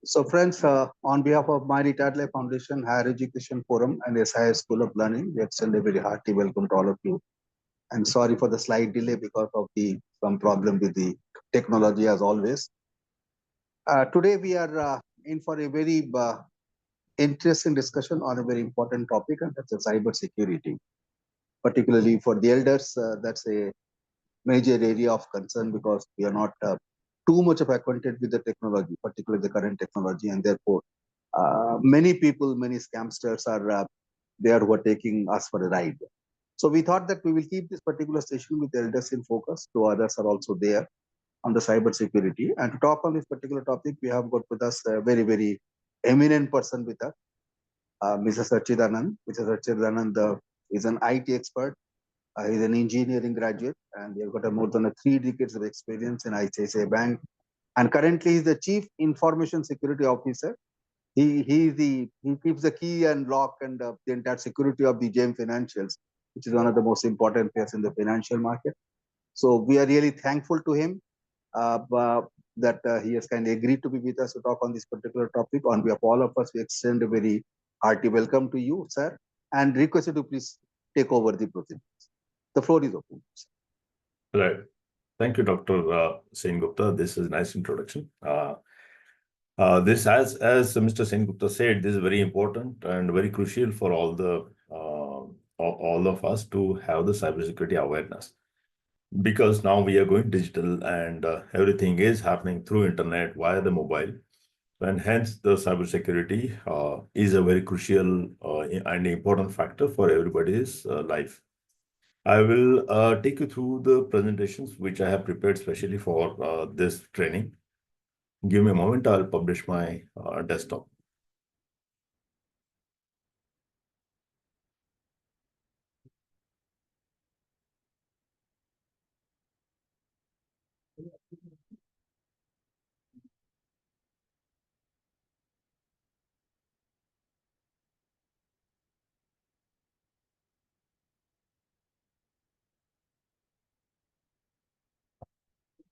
So, friends, on behalf of My Retired Life Foundation, Higher Education Forum, and SIS School of Learning, we extend a very hearty welcome to all of you. And sorry for the slight delay because of the some problem with the technology, as always. Today, we are in for a very interesting discussion on a very important topic, and that's cyber security. Particularly for the elders, that's a major area of concern because we are not too much of acquainted with the technology, particularly the current technology, and therefore many people, many scamsters are there who are taking us for a ride. So we thought that we will keep this particular session with elders in focus. Two others are also there on the cyber security. And to talk on this particular topic, we have got with us a very, very eminent person with us, Mrs. Sachichidanand. Mrs. Sachichidanand is an IT expert. He's an engineering graduate, and he's got a more than 3 decades of experience in ICICI Bank. And currently, he's the Chief Information Security Officer. He keeps the key and lock and the entire security of the JM Financials, which is one of the most important players in the financial market. So we are really thankful to him that he has kindly agreed to be with us to talk on this particular topic. On behalf of all of us, we extend a very hearty welcome to you, sir, and request you to please take over the proceedings. The floor is open. Right. Thank you, Dr. Sen Gupta. This is a nice introduction. This, as Mr. Sen Gupta said, this is very important and very crucial for all of us to have the cybersecurity awareness, because now we are going digital and everything is happening through internet via the mobile, and hence the cybersecurity is a very crucial and important factor for everybody's life. I will take you through the presentations which I have prepared specially for this training. Give me a moment, I'll publish my desktop.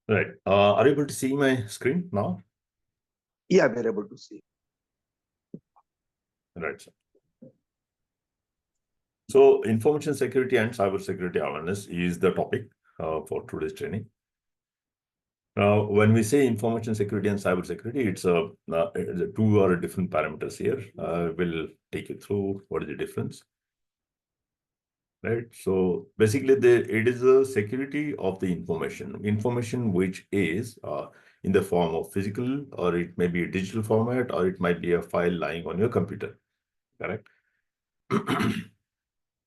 Right. Are you able to see my screen now? Yeah, we're able to see. Right, sir. So information security and cybersecurity awareness is the topic for today's training. Now, when we say information security and cybersecurity, it's two or different parameters here. We'll take you through what is the difference. Right. So basically, it is the security of the information which is in the form of physical, or it may be a digital format, or it might be a file lying on your computer. Correct.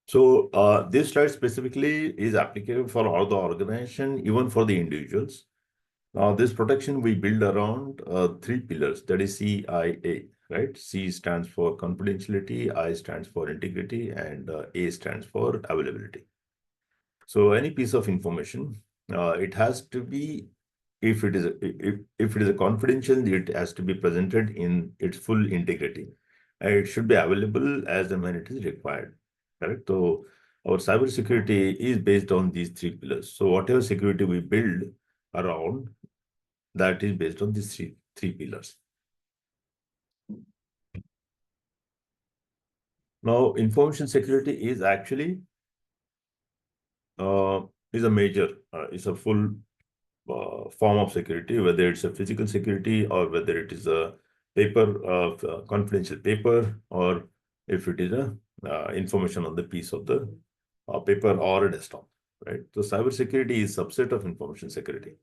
So this slide specifically is applicable for all the organization, even for the individuals. Now, this protection we build around 3 pillars, that is CIA, right? C stands for confidentiality, I stands for integrity, and A stands for availability. So any piece of information, it has to be, if it is a confidential, it has to be presented in its full integrity. It should be available as and when it is required, correct? So our cybersecurity is based on these 3 pillars. So whatever security we build around, that is based on these three pillars. Now, information security is actually is a major, is a full form of security, whether it's a physical security or whether it is a paper, confidential paper, or if it is a information on the piece of the paper or a desktop, right? So cybersecurity is a subset of information security.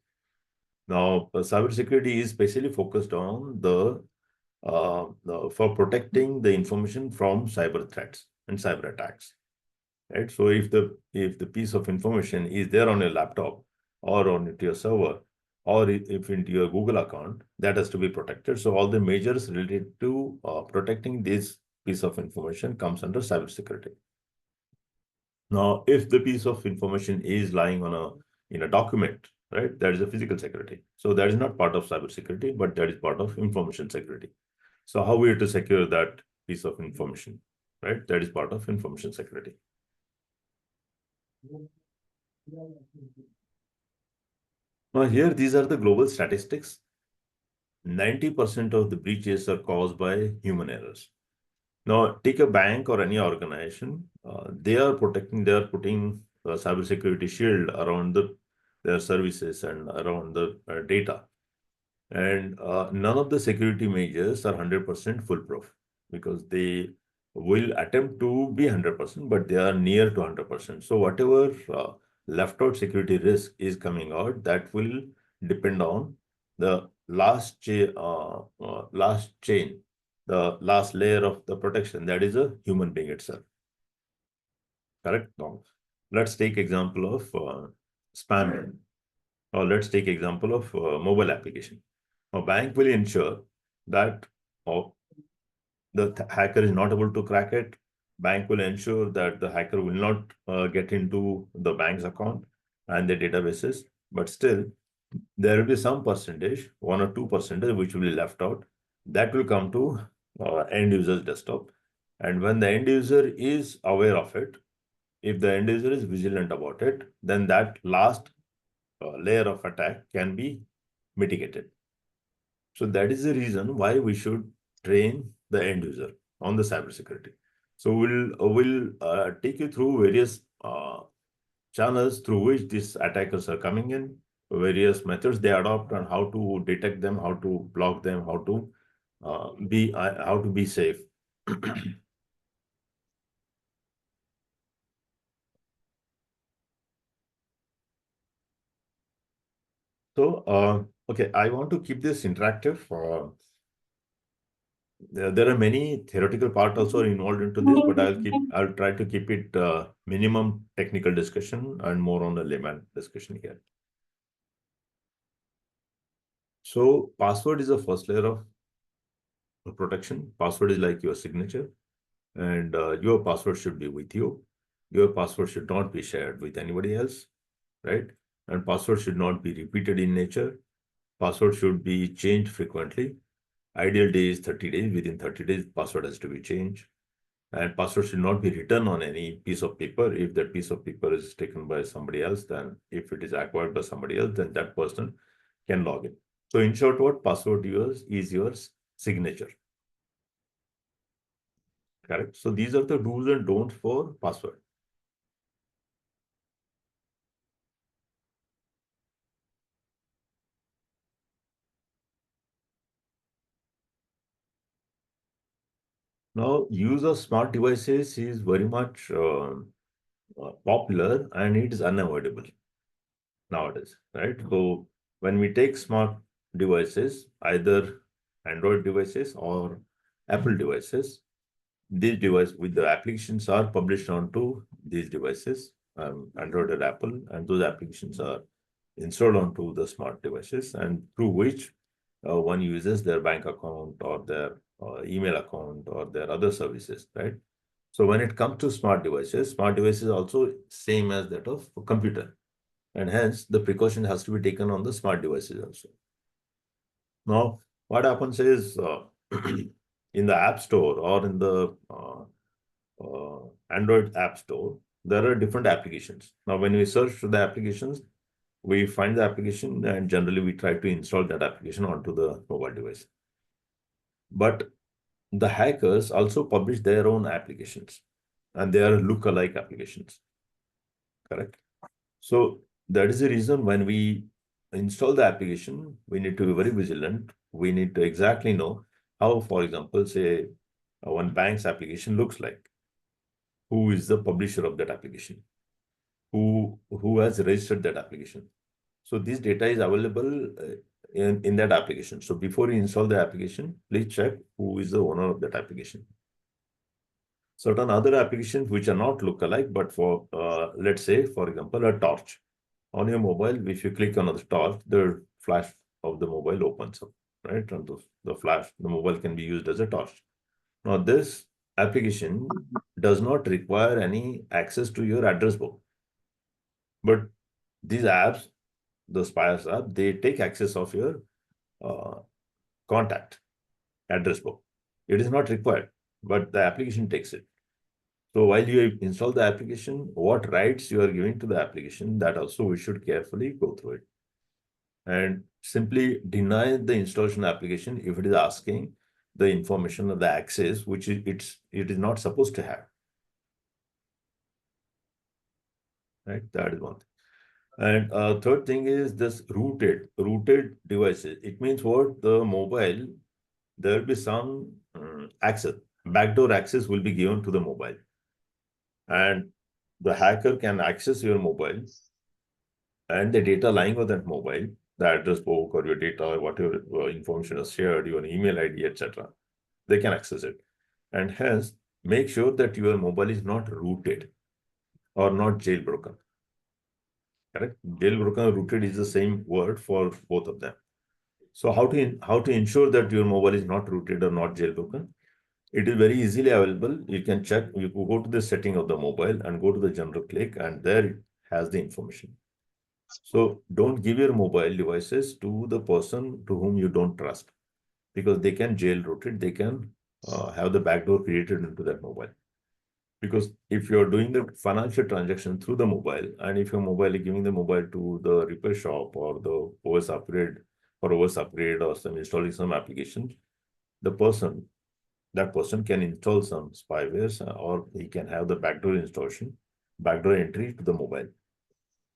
Now, cybersecurity is specially focused on for protecting the information from cyber threats and cyber attacks, right? So if the piece of information is there on your laptop or on your server, or if into your Google account, that has to be protected. So all the measures related to protecting this piece of information comes under cybersecurity. Now, if the piece of information is lying in a document, right, that is a physical security. So that is not part of cybersecurity, but that is part of information security. So how we have to secure that piece of information, right? That is part of information security. Now here, these are the global statistics. 90% of the breaches are caused by human errors. Now, take a bank or any organization, they are putting a cybersecurity shield around their services and around the data. And none of the security measures are 100% foolproof because they will attempt to be 100%, but they are near to 100%. So whatever left out security risk is coming out, that will depend on the last chain, the last layer of the protection, that is a human being itself. Correct? Now, let's take example of spam, or let's take example of mobile application. A bank will ensure that the hacker is not able to crack it. Bank will ensure that the hacker will not get into the bank's account and the databases, but still there will be some percentage, 1 or 2%, which will be left out. That will come to end user's desktop. And when the end user is aware of it, if the end user is vigilant about it, then that last layer of attack can be mitigated. So that is the reason why we should train the end user on the cybersecurity. So we'll take you through various channels through which these attackers are coming in, various methods they adopt, and how to detect them, how to block them, how to be safe. So okay, I want to keep this interactive. There are many theoretical part also involved into this, but I'll try to keep it minimum technical discussion and more on the layman discussion here. So password is the first layer of protection. Password is like your signature, and your password should be with you. Your password should not be shared with anybody else, right? And password should not be repeated in nature. Password should be changed frequently. Ideal day is 30 days. Within 30 days, password has to be changed. And password should not be written on any piece of paper. If that piece of paper is taken by somebody else, then if it is acquired by somebody else, then that person can log in. So in short, what password yours is your signature. Correct. So these are the do's and don'ts for password. Now, use of smart devices is very much popular, and it is unavoidable nowadays, right? So when we take smart devices, either Android devices or Apple devices, these devices with the applications are published onto these devices, Android or Apple, and those applications are installed onto the smart devices, and through which one uses their bank account or their email account or their other services, right? So when it comes to smart devices also same as that of a computer, and hence the precaution has to be taken on the smart devices also. Now, what happens is in the App Store or in the Android App Store, there are different applications. Now, when we search for the applications, we find the application, and generally we try to install that application onto the mobile device. But the hackers also publish their own applications, and they are look-alike applications. Correct? So that is the reason when we install the application, we need to be very vigilant. We need to exactly know how, for example, say one bank's application looks like. Who is the publisher of that application? Who has registered that application? So this data is available in that application. So before you install the application, please check who is the owner of that application. Certain other applications which are not lookalike, but for let's say, for example, a torch. On your mobile, if you click on the torch, the flash of the mobile opens up, right? And the mobile can be used as a torch. Now, this application does not require any access to your address book. But these apps, the spyers app, they take access of your contact address book. It is not required, but the application takes it. So while you install the application, what rights you are giving to the application, that also we should carefully go through it. and simply deny the installation application if it is asking the information or the access which it is not supposed to have. Right, that is one thing. And third thing is this rooted devices. It means what? The mobile, there will be some access, backdoor access will be given to the mobile, and the hacker can access your mobile and the data lying on that mobile, the address book or your data or whatever information is shared, your email ID, etc. They can access it, and hence make sure that your mobile is not rooted or not jailbroken. Correct? Jailbroken, rooted is the same word for both of them. So how to ensure that your mobile is not rooted or not jailbroken? It is very easily available. You can check. You go to the setting of the mobile and go to the general click, and there it has the information. So don't give your mobile devices to the person to whom you don't trust, because they can jailroot it. They can have the backdoor created into that mobile. Because if you're doing the financial transaction through the mobile, and if your mobile is giving the mobile to the repair shop or the OS upgrade or some installing some application, that person can install some spywares, or he can have the backdoor installation, backdoor entry to the mobile,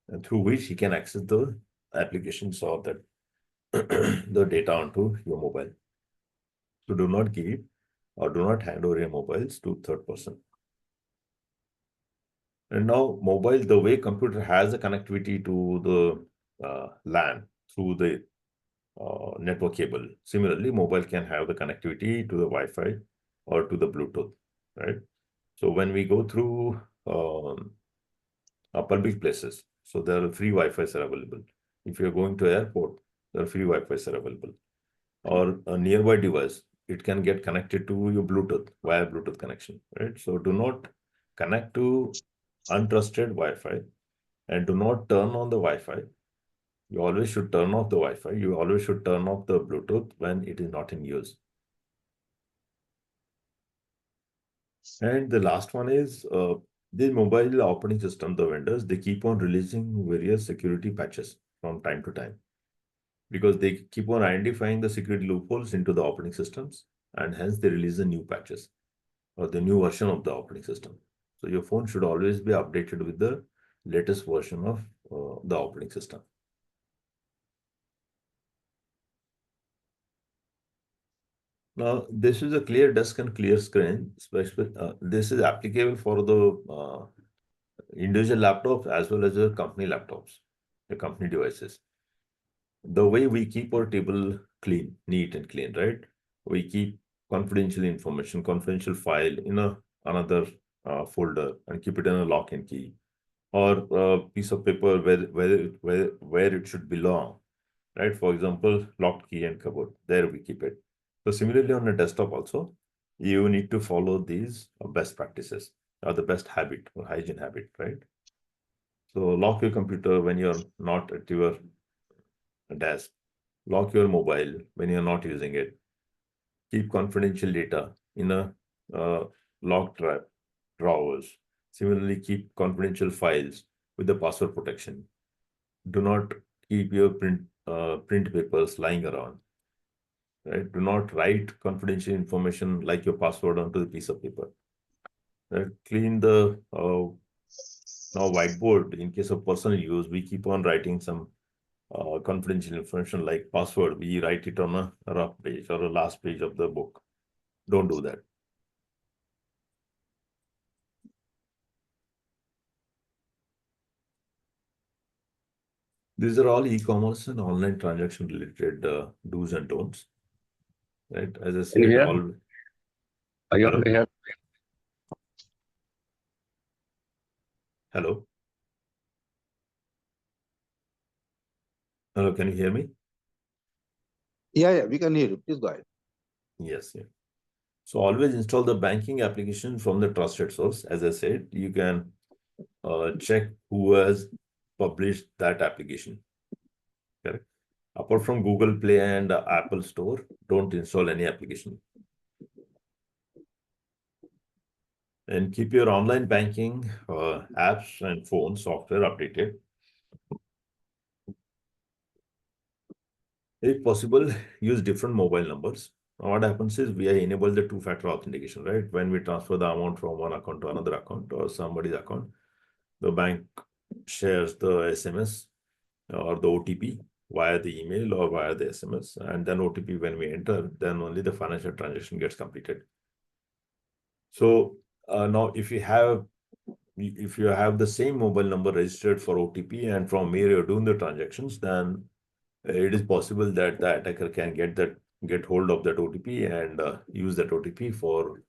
and through which he can access the applications or that the data onto your mobile. So do not give or do not hand over your mobiles to third person. And now mobile, the way computer has a connectivity to the LAN through the network cable. Similarly, mobile can have the connectivity to the Wi-Fi or to the Bluetooth, right? So when we go through public places, so there are free Wi-Fi's are available. If you're going to airport, there are free Wi-Fi's are available. Or a nearby device, it can get connected to your Bluetooth via Bluetooth connection, right? So do not connect to untrusted Wi-Fi, and do not turn on the Wi-Fi. You always should turn off the Wi-Fi. You always should turn off the Bluetooth when it is not in use. And the last one is the mobile operating system, the vendors, they keep on releasing various security patches from time to time, because they keep on identifying the security loopholes into the operating systems, and hence they release the new patches or the new version of the operating system. So your phone should always be updated with the latest version of the operating system. Now, this is a clear desk and clear screen. This is applicable for the individual laptops as well as the company laptops, the company devices. The way we keep our table clean, neat and clean, right? We keep confidential information, confidential file in another folder and keep it in a lock and key, or a piece of paper where it should belong, right? For example, locked key and cupboard, there we keep it. So similarly on a desktop also, you need to follow these best practices or the best habit or hygiene habit, right? So lock your computer when you're not at your desk. Lock your mobile when you're not using it. Keep confidential data in a locked drawers. Similarly, keep confidential files with the password protection. Do not keep your print papers lying around. Right? Do not write confidential information like your password onto the piece of paper. Right? Clean the now whiteboard. In case of personal use, we keep on writing some confidential information like password. We write it on a rough page or a last page of the book. Don't do that. These are all e-commerce and online transaction related do's and don'ts. Right? As I Can you said, hear? all. Are you Hello? able to hear? Hello? Hello, can you hear me? Yeah, we can hear you. Please go ahead. Yes, yeah. So always install the banking application from the trusted source. As I said, you can check who has published that application. Correct. Apart from Google Play and Apple Store, don't install any application. And keep your online banking apps and phone software updated. If possible, use different mobile numbers. Now, what happens is we enable the two-factor authentication, right? When we transfer the amount from one account to another account or somebody's account, the bank shares the SMS or the OTP via the email or via the SMS, and then OTP when we enter, then only the financial transaction gets completed. So now if you have the same mobile number registered for OTP and from where you're doing the transactions, then it is possible that the attacker can get hold of that OTP and use that OTP for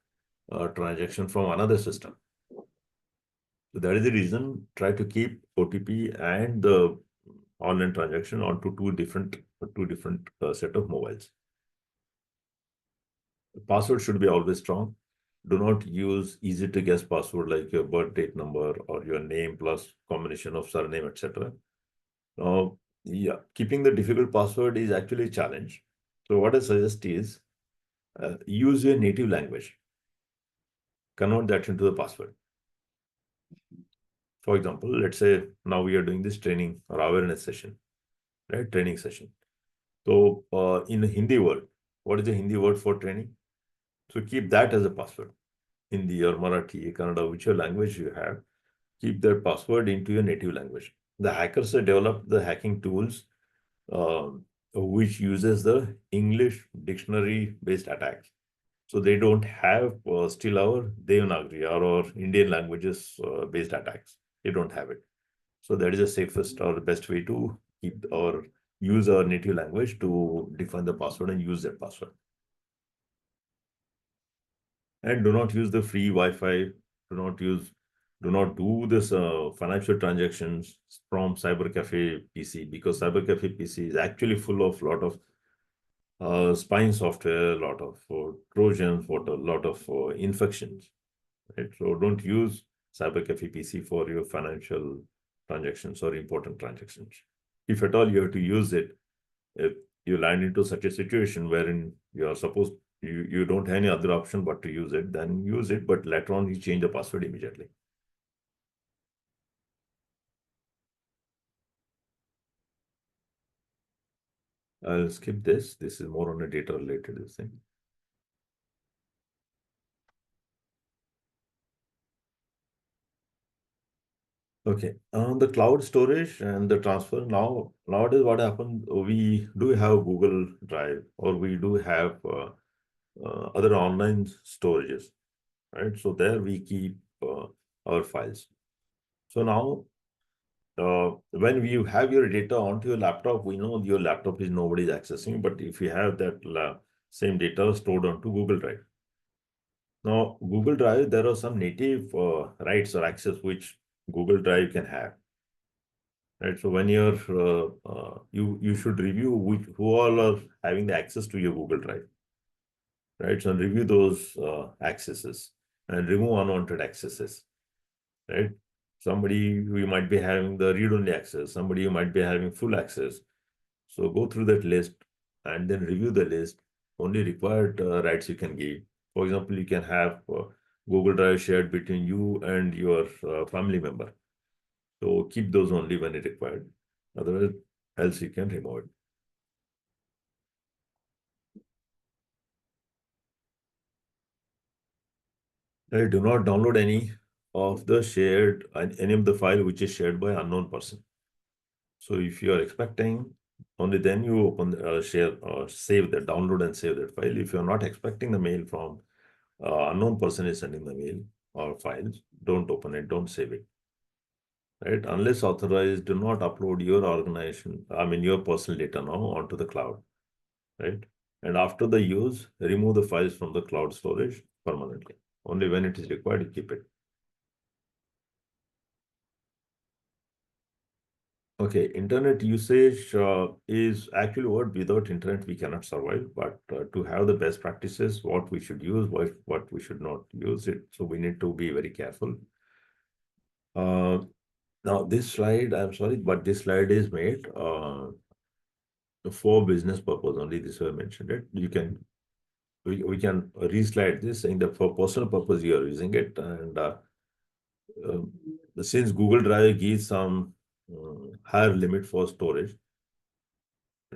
transaction from another system. So that is the reason try to keep OTP and the online transaction onto two different set of mobiles. The password should be always strong. Do not use easy to guess password like your birth date number or your name plus combination of surname, etc. Now, yeah, keeping the difficult password is actually a challenge. So what I suggest is use your native language. Convert that into the password. For example, let's say now we are doing this training or awareness session, right? Training session. So in the Hindi word, what is the Hindi word for training? So keep that as a password. Hindi or Marathi, Kannada, whichever language you have, keep that password into your native language. The hackers have developed the hacking tools which uses the English dictionary-based attacks. So they don't have still our Devanagari or our Indian languages based attacks. They don't have it. So that is the safest or the best way to keep or use our native language to define the password and use that password. And do not use the free Wi-Fi. Do not do this financial transactions from cyber cafe PC, because cyber cafe PC is actually full of lot of spying software, a lot of trojans, a lot of infections. Right? So don't use CyberCafe PC for your financial transactions or important transactions. If at all you have to use it, if you land into such a situation wherein you are supposed you don't have any other option but to use it, then use it, but later on you change the password immediately. I'll skip this. This is more on a data related thing. Okay, on the cloud storage and the transfer, nowadays what happens, we do have Google Drive or we do have other online storages, right? So there we keep our files. So now, when you have your data onto your laptop, we know your laptop is nobody's accessing, but if you have that same data stored onto Google Drive. Now, Google Drive, there are some native rights or access which Google Drive can have. Right, so when you're you should review who all are having the access to your Google Drive, right? So review those accesses and remove unwanted accesses, right? Somebody who might be having the read-only access, somebody who might be having full access. So go through that list and then review the list. Only required rights you can give. For example, you can have Google Drive shared between you and your family member. So keep those only when it required. Otherwise, else you can remove it. Do not download any of the any of the file which is shared by unknown person. So if you are expecting, only then you open, share or save that, download and save that file. If you're not expecting the mail from unknown person is sending the mail or files, don't open it, don't save it. Right? Unless authorized, do not upload your organization, your personal data now onto the cloud. Right? And after the use, remove the files from the cloud storage permanently. Only when it is required, you keep it. Okay, internet usage is actually what without internet we cannot survive. But to have the best practices, what we should use, what we should not use it. So we need to be very careful. Now this slide, I'm sorry, but this slide is made for business purpose only. This I mentioned it. We can reslide this saying that for personal purpose you are using it, and since Google Drive gives some higher limit for storage,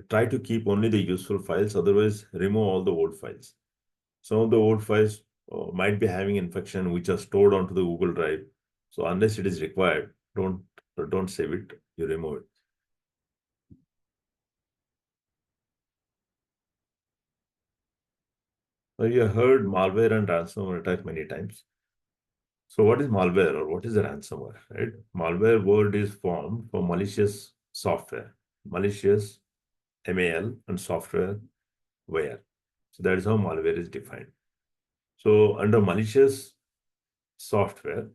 try to keep only the useful files, otherwise remove all the old files. Some of the old files might be having infection which are stored onto the Google Drive. So unless it is required, don't save it, you remove it. So you have heard malware and ransomware attack many times. So what is malware or what is a ransomware, right? Malware word is formed for malicious software, malicious MAL and software ware. So that is how malware is defined. So under malicious software,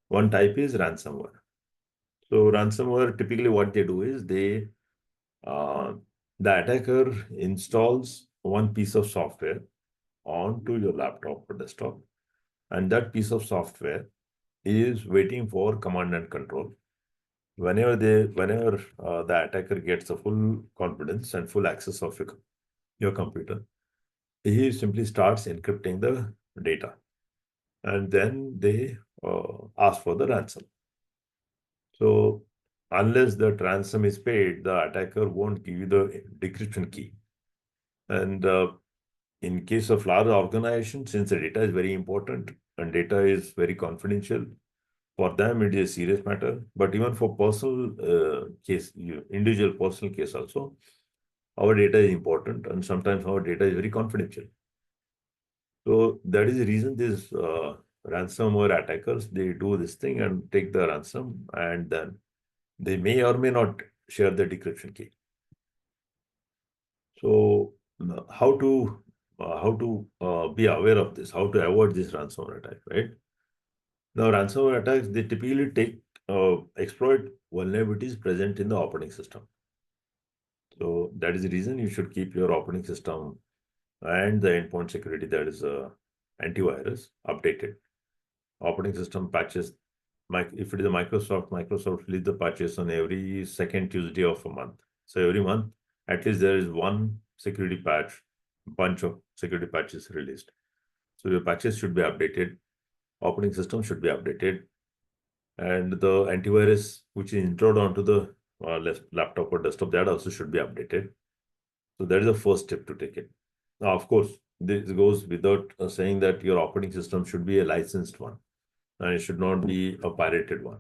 one type is ransomware. So ransomware, typically what they do is the attacker installs one piece of software onto your laptop or desktop, and that piece of software is waiting for command and control. Whenever the attacker gets a full confidence and full access of your computer, he simply starts encrypting the data, and then they ask for the ransom. So unless the ransom is paid, the attacker won't give you the decryption key. And in case of large organizations, since the data is very important and data is very confidential, for them it is a serious matter. But even for personal case, individual personal case also, our data is important, and sometimes our data is very confidential. So that is the reason these ransomware attackers, they do this thing and take the ransom, and then they may or may not share the decryption key. So how to be aware of this, how to avoid this ransomware attack, right? Now, ransomware attacks, they typically exploit vulnerabilities present in the operating system. So that is the reason you should keep your operating system and the endpoint security, that is antivirus, updated. Operating system patches, if it is a Microsoft release the patches on every second Tuesday of a month. So every month, at least there is one security patch, bunch of security patches released. So your patches should be updated, operating system should be updated, and the antivirus which is installed onto the laptop or desktop, that also should be updated. So that is the first step to take it. Now, of course, this goes without saying that your operating system should be a licensed one, and it should not be a pirated one.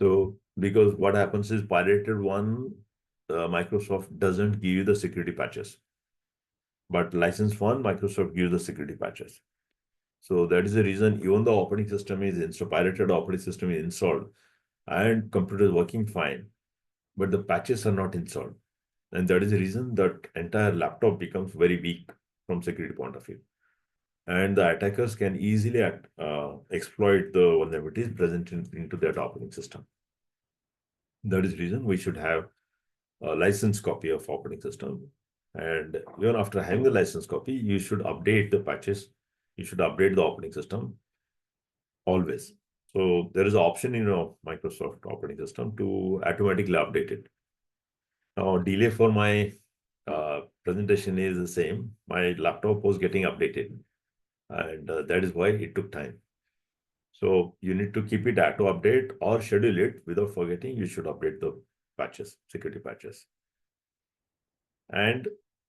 So, because what happens is pirated one, Microsoft doesn't give you the security patches, but licensed one, Microsoft gives the security patches. So that is the reason even the operating system is installed, pirated operating system is installed, and computer is working fine, but the patches are not installed. And that is the reason that entire laptop becomes very weak from security point of view. And the attackers can easily exploit the vulnerabilities present into that operating system. That is the reason we should have a licensed copy of operating system. And even after having the licensed copy, you should update the patches. You should update the operating system always. So there is an option in Microsoft operating system to automatically update it. Now, delay for my presentation is the same. My laptop was getting updated, and that is why it took time. So you need to keep it auto update or schedule it without forgetting. You should update the patches, security patches. And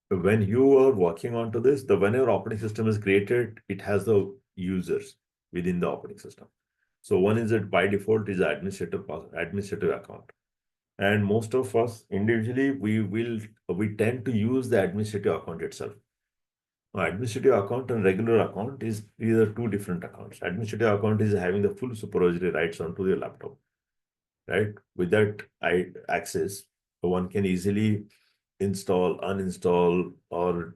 when you are working onto this, when your operating system is created, it has the users within the operating system. So one is that by default is administrative account. And most of us individually, we tend to use the administrative account itself. Now, administrative account and regular account is either two different accounts. Administrative account is having the full supervisory rights onto your laptop, right? With that access, one can easily install, uninstall, or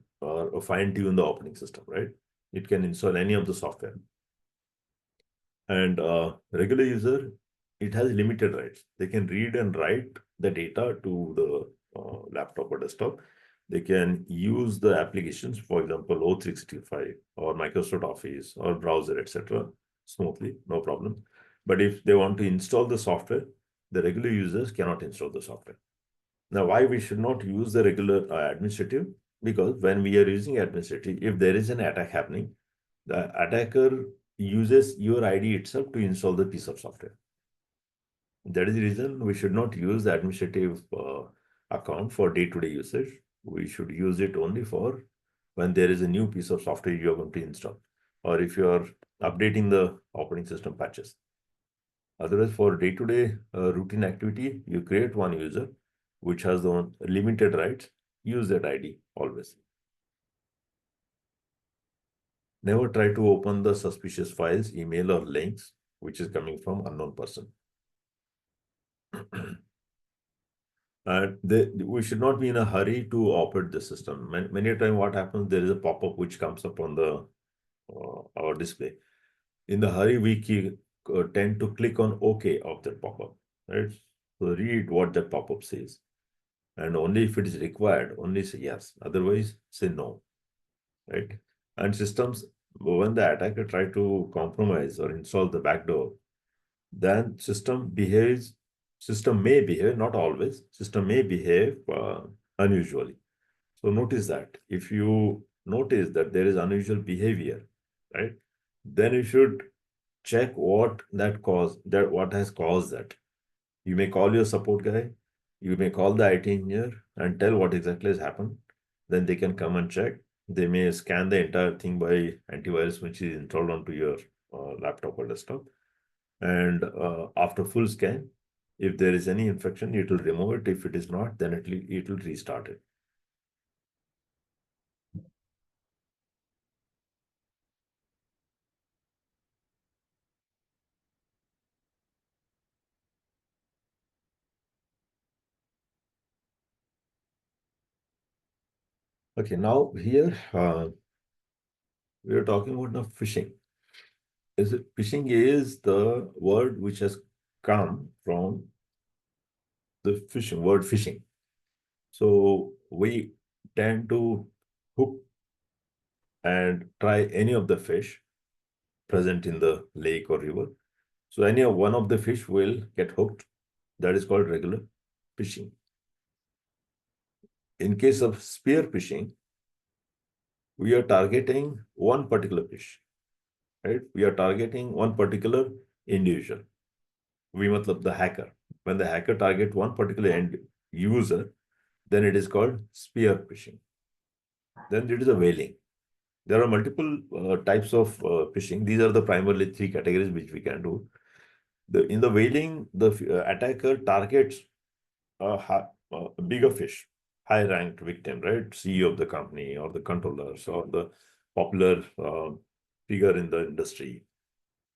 fine tune the operating system, right? It can install any of the software. And regular user, it has limited rights. They can read and write the data to the laptop or desktop. They can use the applications, for example, O365 or Microsoft Office or browser, etc., smoothly, no problem. But if they want to install the software, the regular users cannot install the software. Now, why we should not use the regular administrative? Because when we are using administrative, if there is an attack happening, the attacker uses your ID itself to install the piece of software. That is the reason we should not use the administrative account for day-to-day usage. We should use it only for when there is a new piece of software you are going to install, or if you are updating the operating system patches. Otherwise, for day-to-day routine activity, you create one user which has the limited rights. Use that ID always. Never try to open the suspicious files, email, or links which is coming from unknown person. And we should not be in a hurry to operate the system. Many times what happens, there is a pop-up which comes up on the our display. In the hurry, we tend to click on OK of that pop-up, right? So read what that pop-up says. And only if it is required, only say yes. Otherwise, say no, right? And systems, when the attacker try to compromise or install the backdoor, then system may behave, not always, system may behave unusually. So notice that. If you notice that there is unusual behavior, right, then you should check what has caused that. You may call your support guy, you may call the IT engineer and tell what exactly has happened. Then they can come and check. They may scan the entire thing by antivirus, which is installed onto your laptop or desktop. And after full scan, if there is any infection, it will remove it. If it is not, then it will restart it. Okay, now here we are talking about now phishing. Phishing is the word which has come from the word phishing. So we tend to hook and try any of the fish present in the lake or river. So any one of the fish will get hooked. That is called regular fishing. In case of spear phishing, we are targeting one particular fish, right? We are targeting one particular individual. We matlab the hacker. When the hacker target one particular end user, then it is called spear phishing. Then it is a whaling. There are multiple types of phishing. These are the primarily three categories which we can do. In the whaling, the attacker targets a bigger fish, high-ranked victim, right? CEO of the company or the controllers or the popular figure in the industry.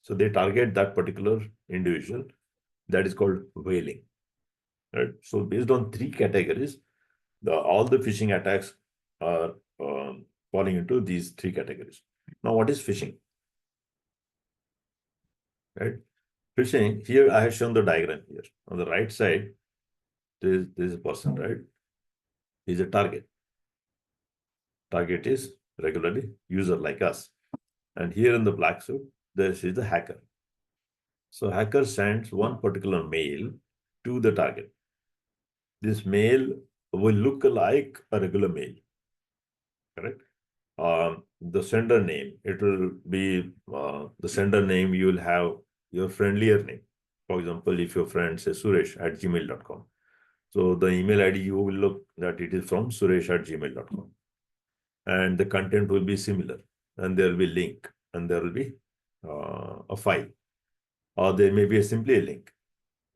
So they target that particular individual. That is called whaling, right? So based on three categories, all the phishing attacks are falling into these three categories. Now, what is phishing? Right? Phishing, here I have shown the diagram here. On the right side, there is a person, right? Is a target. Target is regularly user like us. And here in the black suit, this is the hacker. So hacker sends one particular mail to the target. This mail will look like a regular mail, correct? The sender name, it will be the sender name, you will have your friendlier name. For example, if your friend says suresh@gmail.com. So the email ID you will look that it is from suresh@gmail.com. And the content will be similar. And there will be link and there will be a file. Or there may be simply a link.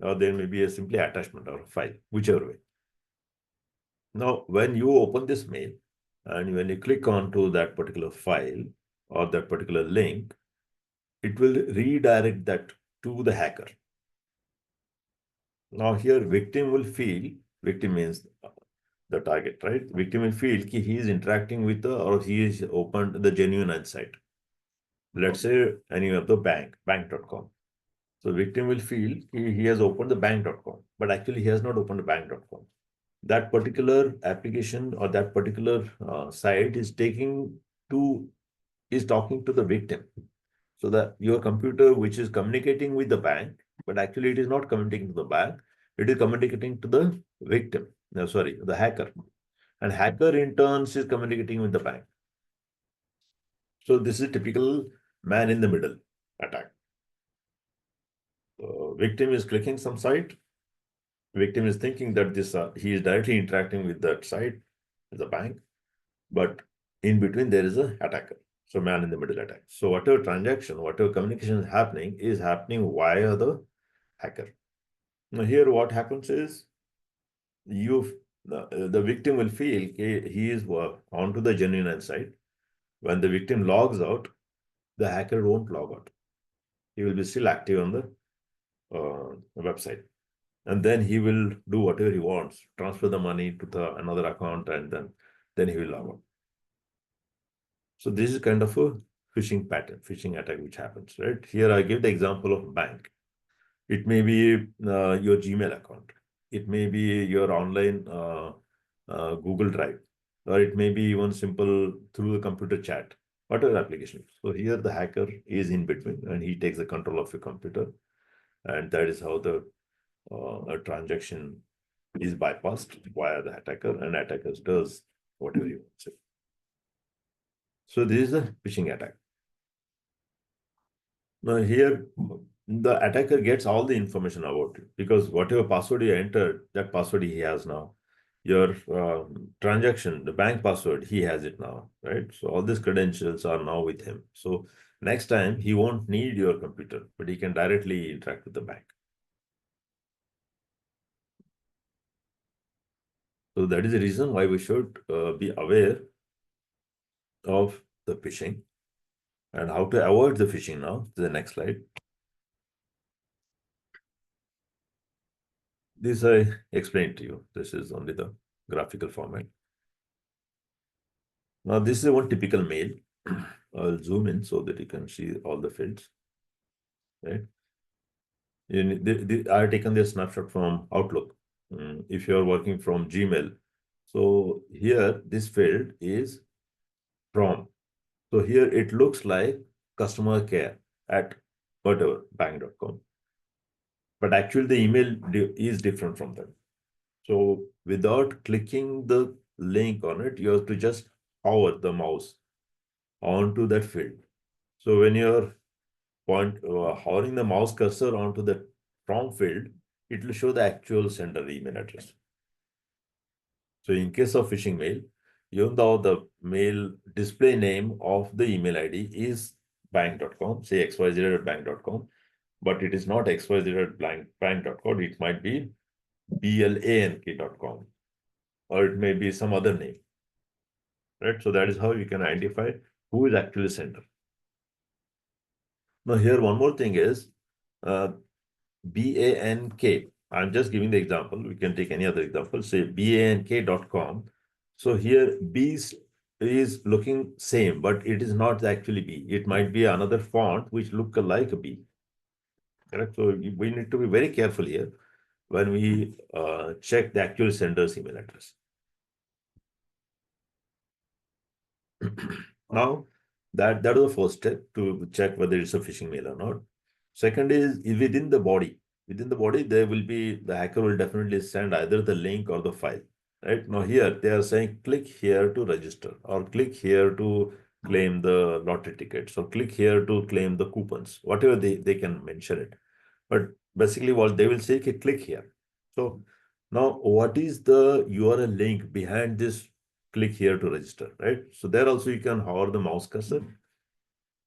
Or there may be a simply attachment or a file, whichever way. Now, when you open this mail, and when you click onto that particular file or that particular link, it will redirect that to the hacker. Now here victim means the target, right? Victim will feel he is interacting with or he is opened the genuine site. Let's say any of the bank.com. So victim will feel he has opened the bank.com, but actually he has not opened the bank.com. That particular application or that particular site is talking to the victim. So that your computer, which is communicating with the bank, but actually it is not communicating to the bank, it is communicating to the victim. No, sorry, the hacker. And hacker in turn is communicating with the bank. So this is typical man in the middle attack. Victim is clicking some site, Victim is thinking that this he is directly interacting with that site, the bank, but in between there is a attacker. So man in the middle attack. So whatever transaction, whatever communication is happening via the hacker. Now here what happens is you the victim will feel he is onto the genuine side. When the victim logs out, the hacker won't log out. He will be still active on the website. And then he will do whatever he wants, transfer the money to the another account, and then he will log out. So this is kind of a phishing pattern, phishing attack which happens, right? Here I give the example of bank. It may be your Gmail account. It may be your online Google Drive, or it may be even simple through the computer chat, whatever application. So here the hacker is in between and he takes the control of your computer. And that is how the a transaction is bypassed via the attacker, and attacker does whatever he wants. So this is a phishing attack. Now here, the attacker gets all the information about it because whatever password you entered, that password he has now. Your transaction, the bank password, he has it now, right? So all these credentials are now with him. So next time he won't need your computer, but he can directly interact with the bank. So that is the reason why we should be aware of the phishing and how to avoid the phishing now. The next slide. This I explained to you. This is only the graphical format. Now this is one typical mail. I'll zoom in so that you can see all the fields. Right. I have taken this snapshot from Outlook. If you are working from Gmail, so here this field is from. So here it looks like customer care at whatever bank.com. But actually the email is different from that. So without clicking the link on it, you have to just hover the mouse onto that field. So when you're hovering the mouse cursor onto the from field, it will show the actual sender email address. So in case of phishing mail, even though the mail display name of the email ID is bank.com, say xyz@bank.com, but it is not xyz@bank.com, it might be blank.com, or it may be some other name, right? So that is how you can identify who is actually sender. Now here one more thing is BANK. I'm just giving the example. We can take any other example, say bank.com. So here B is looking same, but it is not actually B. It might be another font which look like a B. Correct? So we need to be very careful here when we check the actual sender's email address. Now, that is the first step to check whether it's a phishing mail or not. Second is within the body. Within the body, there will be, the hacker will definitely send either the link or the file. Right? Now here, they are saying click here to register, or click here to claim the lottery tickets, or click here to claim the coupons, whatever they can mention it. But basically what they will say, okay, click here. So now what is the URL link behind this click here to register, right? So there also you can hover the mouse cursor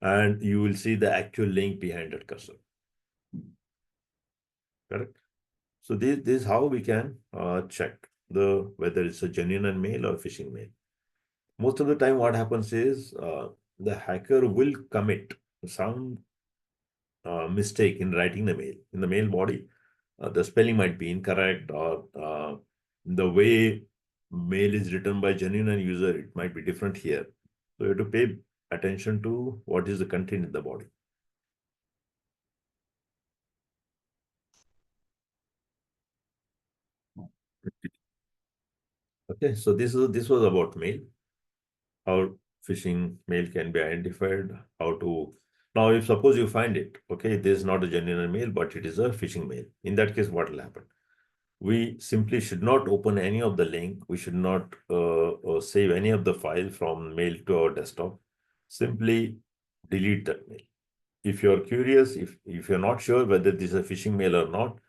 and you will see the actual link behind that cursor. Correct? So this is how we can check whether it's a genuine mail or phishing mail. Most of the time what happens is the hacker will commit some mistake in writing the mail. In the mail body, the spelling might be incorrect, or the way mail is written by genuine user, it might be different here. So you have to pay attention to what is the content in the body. Okay, so this was about mail, how phishing mail can be identified, how to. Now, if suppose you find it, okay, this is not a genuine mail, but it is a phishing mail. In that case, what will happen? We simply should not open any of the link. We should not save any of the file from mail to our desktop. Simply delete that mail. If you're curious, if you're not sure whether this is a phishing mail or not,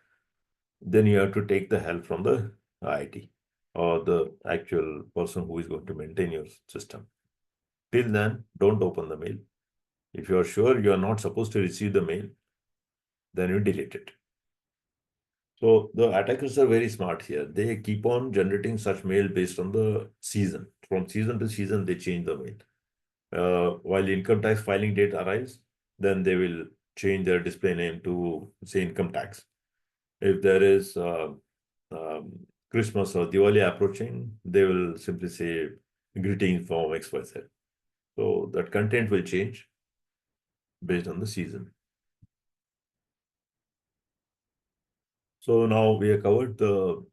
then you have to take the help from the IT or the actual person who is going to maintain your system. Till then, don't open the mail. If you are sure you are not supposed to receive the mail, then you delete it. So the attackers are very smart here. They keep on generating such mail based on the season. From season to season, they change the mail. While income tax filing date arrives, then they will change their display name to say income tax. If there is um, Christmas or Diwali approaching, they will simply say greetings from XYZ. So that content will change based on the season. So now we have covered the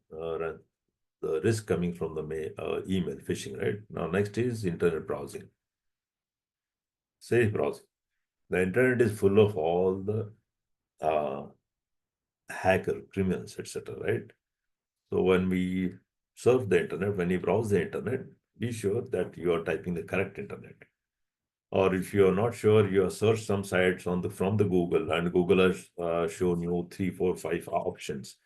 risk coming from the email phishing, right? Now next is internet browsing. Safe browsing. The internet is full of all the uh, hacker, criminals, etc., right? So when we surf the internet, when you browse the internet, be sure that you are typing the correct internet. Or if you are not sure, you have searched some sites on the from the Google, and Google has shown you 3, 4, 5 options.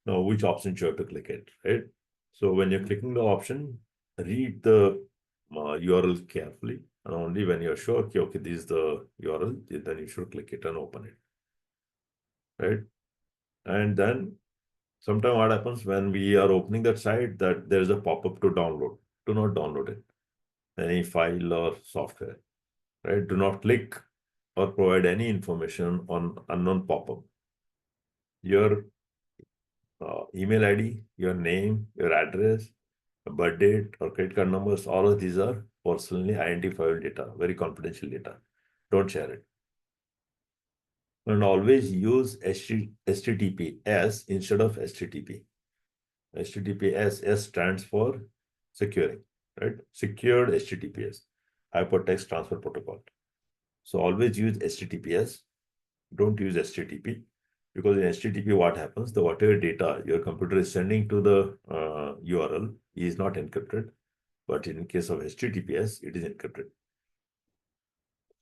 Now, which option you have to click it, right? So when you're clicking the option, read the URL carefully, and only when you're sure, okay, this is the URL, then you should click it and open it, right? And then sometimes what happens when we are opening that site, that there is a pop-up to download. Do not download it, any file or software, right? Do not click or provide any information on unknown pop-up. Your email ID, your name, your address, birth date, or credit card numbers, all of these are personally identifiable data, very confidential data. Don't share it. And always use HTTPS instead of HTTP. HTTPS S stands for securing, right? Secured HTTPS, Hypertext Transfer Protocol. So always use HTTPS. Don't use HTTP, because in HTTP, what happens? The whatever data your computer is sending to the URL is not encrypted, but in case of HTTPS, it is encrypted.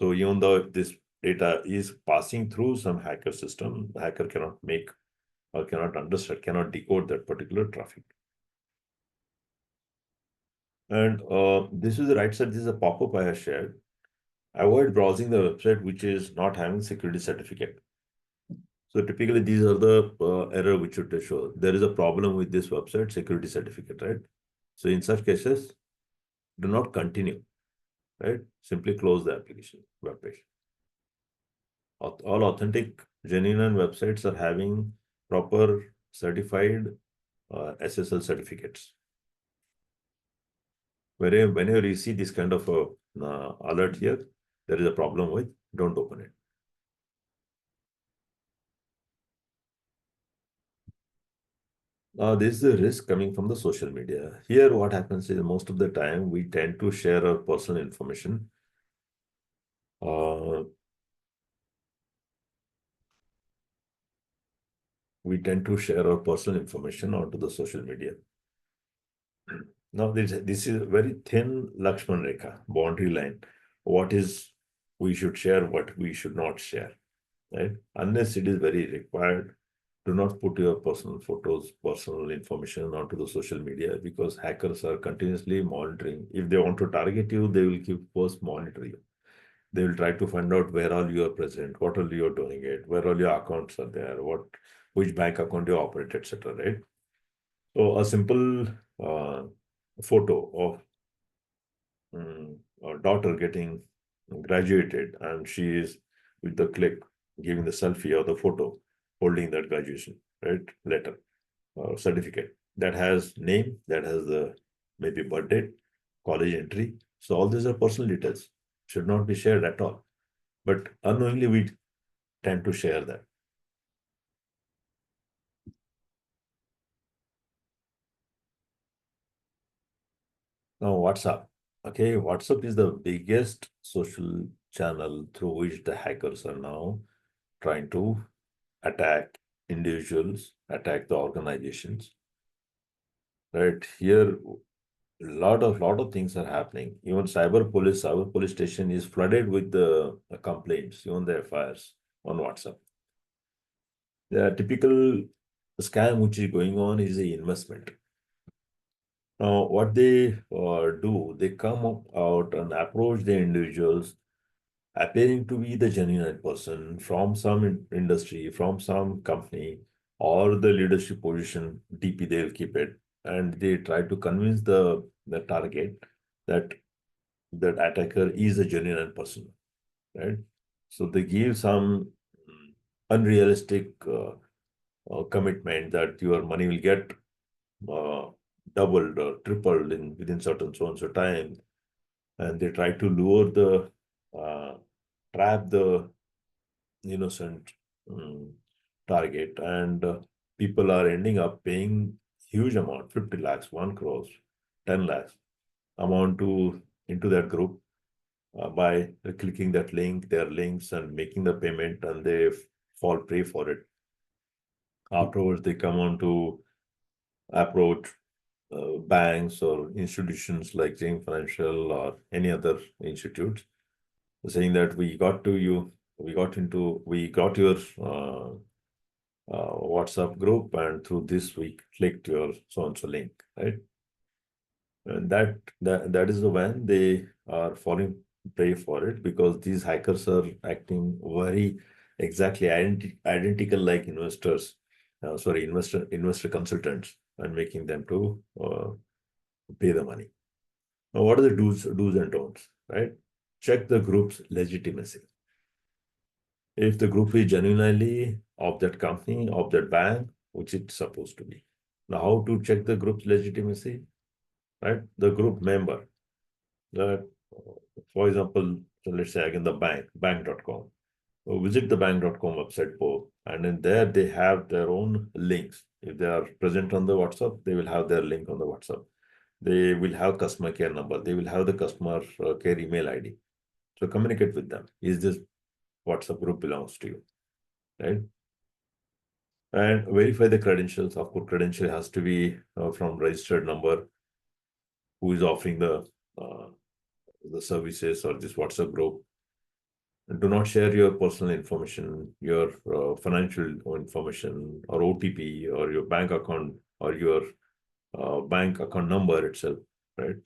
So even though this data is passing through some hacker system, the hacker cannot make or cannot understand, cannot decode that particular traffic. And this is the right side. This is a pop-up I have shared. Avoid browsing the website which is not having security certificate. So typically these are the error which should show. There is a problem with this website security certificate, right? So in such cases, do not continue, right? Simply close the application web page. All authentic, genuine websites are having proper certified SSL certificates. Whenever you see this kind of alert here, there is a problem with, don't open it. This is the risk coming from the social media. Here, what happens is most of the time we tend to share our personal information. We tend to share our personal information onto the social media. Now, this is a very thin Lakshman Rekha, boundary line. What is we should share, what we should not share, right? Unless it is very required, do not put your personal photos, personal information onto the social media, because hackers are continuously monitoring. If they want to target you, they will keep first monitor you. They will try to find out where all you are present, what all you are doing it, where all your accounts are there, which bank account you operate, etc. Right? So a simple photo of a daughter getting graduated, and she is with the click giving the selfie or the photo holding that graduation letter or certificate that has name, that has the maybe birth date, college entry. So all these are personal details, should not be shared at all. But unknowingly we tend to share that. Now WhatsApp. Okay, WhatsApp is the biggest social channel through which the hackers are now trying to attack individuals, attack the organizations. Right here, lot of things are happening. Even cyber police station is flooded with the complaints, even the FIRs on WhatsApp. The typical scam which is going on is the investment. Now, what they do, they come out and approach the individuals appearing to be the genuine person from some industry, from some company, or the leadership position, DP, they'll keep it. And they try to convince the target that that attacker is a genuine person, right? So they give some unrealistic commitment that your money will get uh, doubled or tripled in within certain so and so time, and they try to lure the trap the innocent target, and people are ending up paying huge amount, 50 lakhs, 1 crore, 10 lakhs amount to into that group by clicking that link, their links, and making the payment, and they fall prey for it. Afterwards, they come on to approach banks or institutions like JM Financial or any other institutes, saying that we got your WhatsApp group, and through this we clicked your so and so link, right? And that is when they are falling prey for it, because these hackers are acting very exactly identical like investors, investor consultants, and making them to pay the money. Now, what are the do's and don'ts, right? Check the group's legitimacy. If the group is genuinely of that company, of that bank, which it's supposed to be. Now, how to check the group's legitimacy, right? The group member, that, for example, so let's say again the bank.com. Visit the bank.com website both, and in there they have their own links. If they are present on the WhatsApp, they will have their link on the WhatsApp. They will have customer care number. They will have the customer care email ID. So communicate with them. Is this WhatsApp group belongs to you, right? And verify the credentials. Of course, credential has to be from registered number who is offering the services or this WhatsApp group. And do not share your personal information, your financial information, or OTP, or your bank account, or your bank account number itself, right?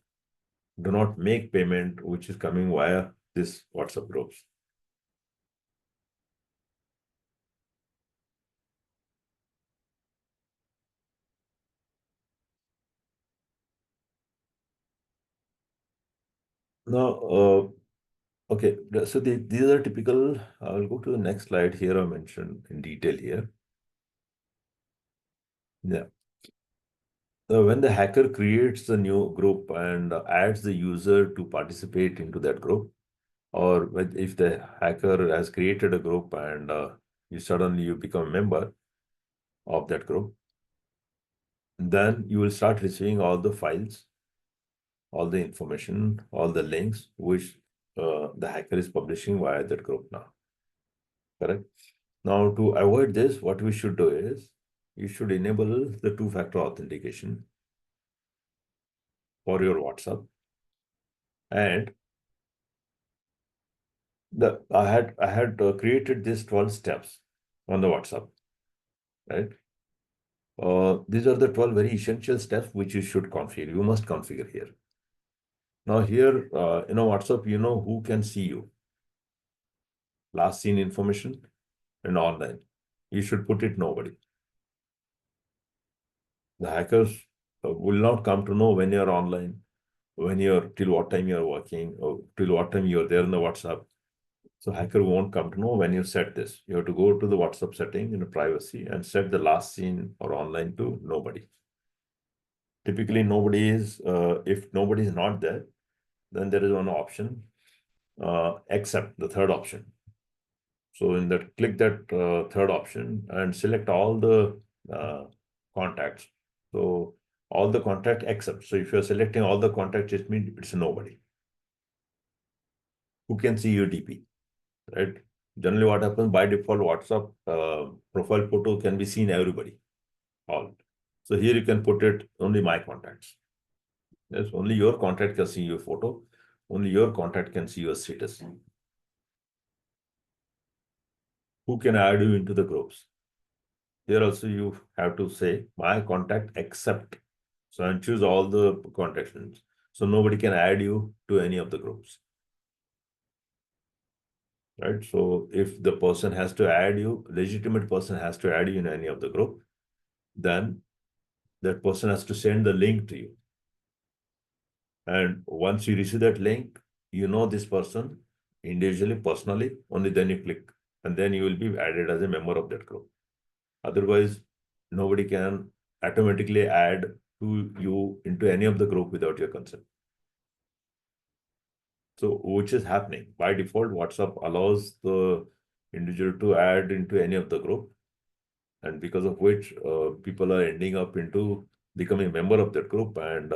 Do not make payment which is coming via this WhatsApp groups. Now, okay, so these are typical. I'll go to the next slide here. I mentioned in detail here. Yeah. When the hacker creates a new group and adds the user to participate into that group, or if the hacker has created a group and you become a member of that group, then you will start receiving all the files, all the information, all the links which the hacker is publishing via that group now. Correct? Now, to avoid this, what we should do is you should enable the two-factor authentication for your WhatsApp. And I had created these 12 steps on the WhatsApp, right? These are the 12 very essential steps which you should configure. You must configure here. Now here, WhatsApp, who can see you. Last seen information and online. You should put it nobody. The hackers will not come to know when you're online, till what time you're working, or till what time you're there in the WhatsApp. So hacker won't come to know when you set this. You have to go to the WhatsApp setting in the privacy and set the last seen or online to nobody. Typically, nobody is, if nobody is not there, then there is one option, except the third option. So in that, click that third option and select all the contacts. So all the contact except. So if you're selecting all the contacts, it means it's nobody who can see your DP, right? Generally, what happens by default, WhatsApp profile photo can be seen everybody, all. So here you can put it only my contacts. Yes, only your contact can see your photo. Only your contact can see your status. Who can add you into the groups? Here also you have to say my contact except. So and choose all the contact names. So nobody can add you to any of the groups. Right. So if the person has to add you, legitimate person has to add you in any of the group, then that person has to send the link to you. And once you receive that link, you know this person individually, personally, only then you click, and then you will be added as a member of that group. Otherwise, nobody can automatically add to you into any of the group without your consent. So, which is happening by default, WhatsApp allows the individual to add into any of the group, and because of which people are ending up into becoming a member of that group. And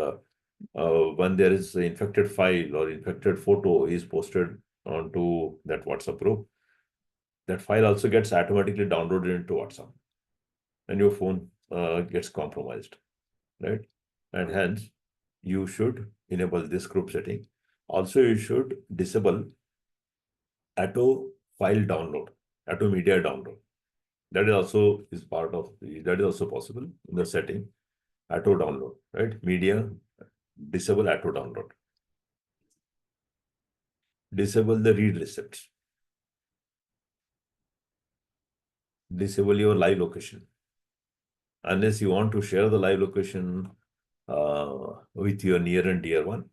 when there is an infected file or infected photo is posted onto that WhatsApp group, that file also gets automatically downloaded into WhatsApp, and your phone gets compromised, right? And hence, you should enable this group setting. Also, you should disable auto file download, auto media download. That is also part of that is also possible in the setting. Auto download, right? Media, disable auto download. Disable the read receipts. Disable your live location. Unless you want to share the live location with your near and dear one,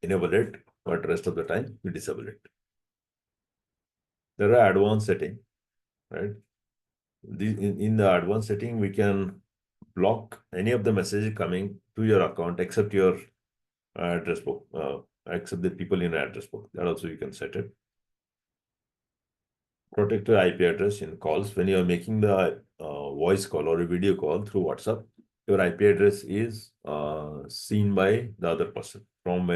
enable it, but rest of the time you disable it. There are advanced setting, right? In the advanced setting, we can block any of the messages coming to your account except your address book, except the people in your address book. That also you can set it. Protect your IP address in calls. When you are making the voice call or a video call through WhatsApp, your IP address is seen by the other person. From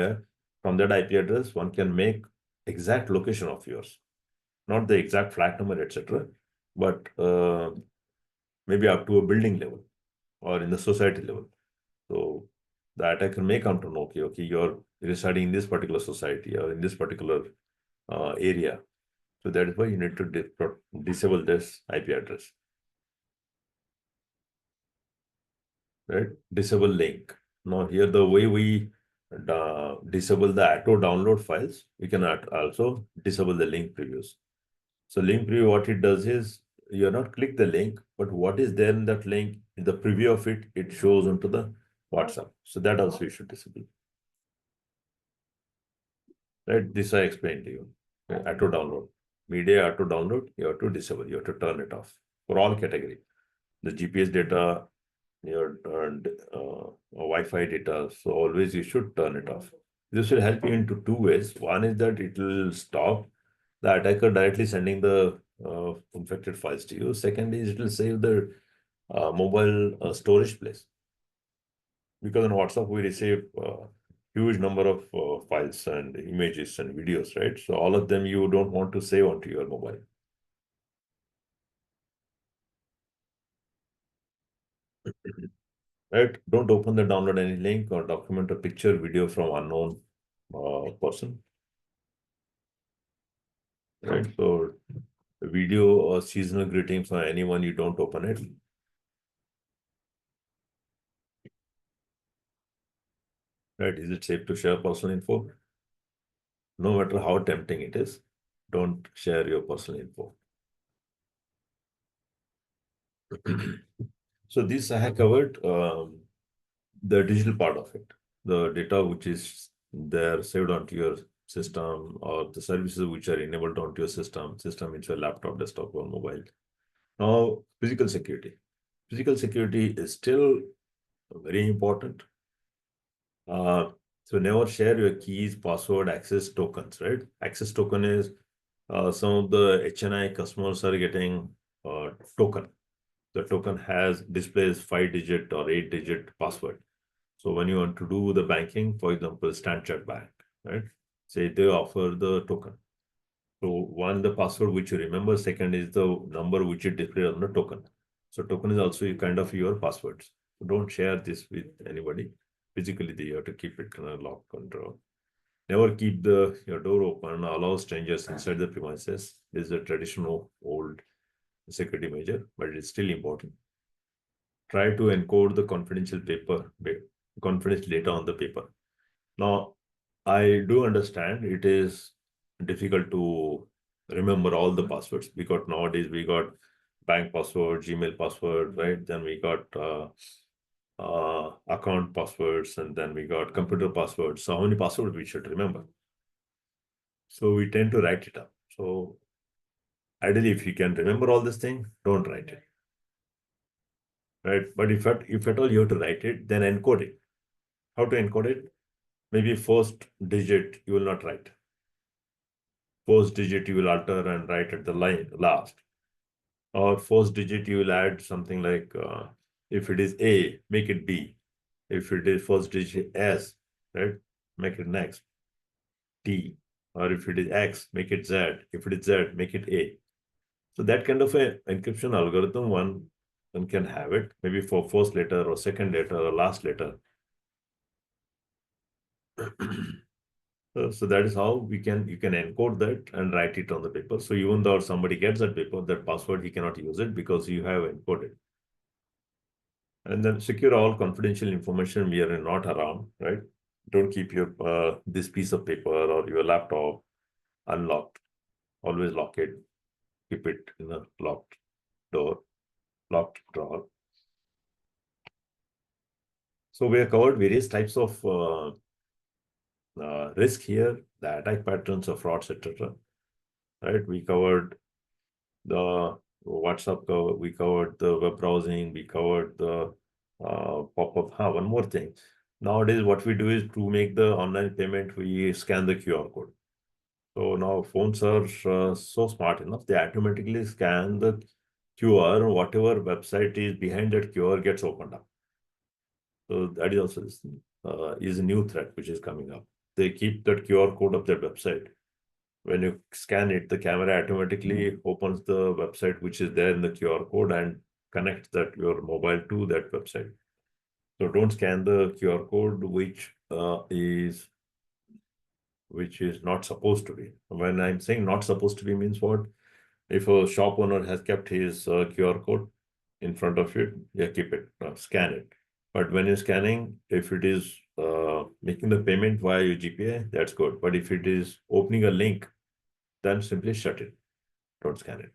that IP address, one can make exact location of yours, not the exact flat number, etc., but maybe up to a building level or in the society level. So the attacker may come to know, okay, you're residing in this particular society or in this particular area. So that is why you need to disable this IP address. Right? Disable link. Now here the way we disable the auto download files, we can also disable the link previews. So link preview, what it does is you're not click the link, but what is there in that link, in the preview of it, it shows onto the WhatsApp. So that also you should disable. Right? This I explained to you. Auto download. Media auto download, you have to disable, you have to turn it off for all category. The GPS data, your Wi-Fi data. So always you should turn it off. This will help you into two ways. One is that it will stop the attacker directly sending the infected files to you. Second is it will save the mobile storage place. Because on WhatsApp we receive huge number of files and images and videos, right? So all of them you don't want to save onto your mobile. Right? Don't open the download any link or document or picture, video from unknown person. Right? So video or seasonal greeting for anyone, you don't open it. Right? Is it safe to share personal info? No matter how tempting it is, don't share your personal info. So this I have covered the digital part of it, the data which is there saved onto your system or the services which are enabled onto your system. System means your laptop, desktop, or mobile. Now, physical security. Physical security is still very important. So never share your keys, password, access tokens, right? Access token is some of the HNI customers are getting token. The token has displays 5-digit or 8-digit password. So when you want to do the banking, for example, Stanchart Bank, right? Say they offer the token. So one, the password which you remember. Second is the number which you display on the token. So token is also kind of your passwords. So don't share this with anybody. Physically, you have to keep it in a lock control. Never keep your door open, allow strangers inside the premises. This is a traditional old security measure, but it's still important. Try to encode the confidential data on the paper. Now, I do understand it is difficult to remember all the passwords because nowadays we got bank password, Gmail password, right? Then we got account passwords, and then we got computer passwords. So how many passwords we should remember? So we tend to write it up. So ideally, if you can remember all this thing, don't write it, right? But if at all you have to write it, then encode it. How to encode it? Maybe first digit you will not write. First digit you will alter and write at the line last. Or first digit you will add something like if it is A, make it B. If it is first digit S, right, make it next T. Or if it is X, make it Z. If it is Z, make it A. So that kind of a encryption algorithm one can have it, maybe for first letter or second letter or last letter. So that is how you can encode that and write it on the paper. So even though somebody gets that paper, that password, he cannot use it because you have encoded. And then secure all confidential information we are not around, right? Don't keep your this piece of paper or your laptop unlocked. Always lock it. Keep it in a locked door, locked drawer. So we have covered various types of risk here, the attack patterns of frauds, etc. Right? We covered the WhatsApp, we covered the web browsing, we covered the pop-up. One more thing. Nowadays, what we do is to make the online payment, we scan the QR code. So now phones are so smart enough, they automatically scan the QR, whatever website is behind that QR gets opened up. So that is also is a new threat which is coming up. They keep that QR code of their website. When you scan it, the camera automatically opens the website which is there in the QR code and connects that your mobile to that website. So don't scan the QR code which is not supposed to be. When I'm saying not supposed to be means what? If a shop owner has kept his QR code in front of it, yeah, keep it, scan it. But when you're scanning, if it is making the payment via your GPA, that's good. But if it is opening a link, then simply shut it. Don't scan it.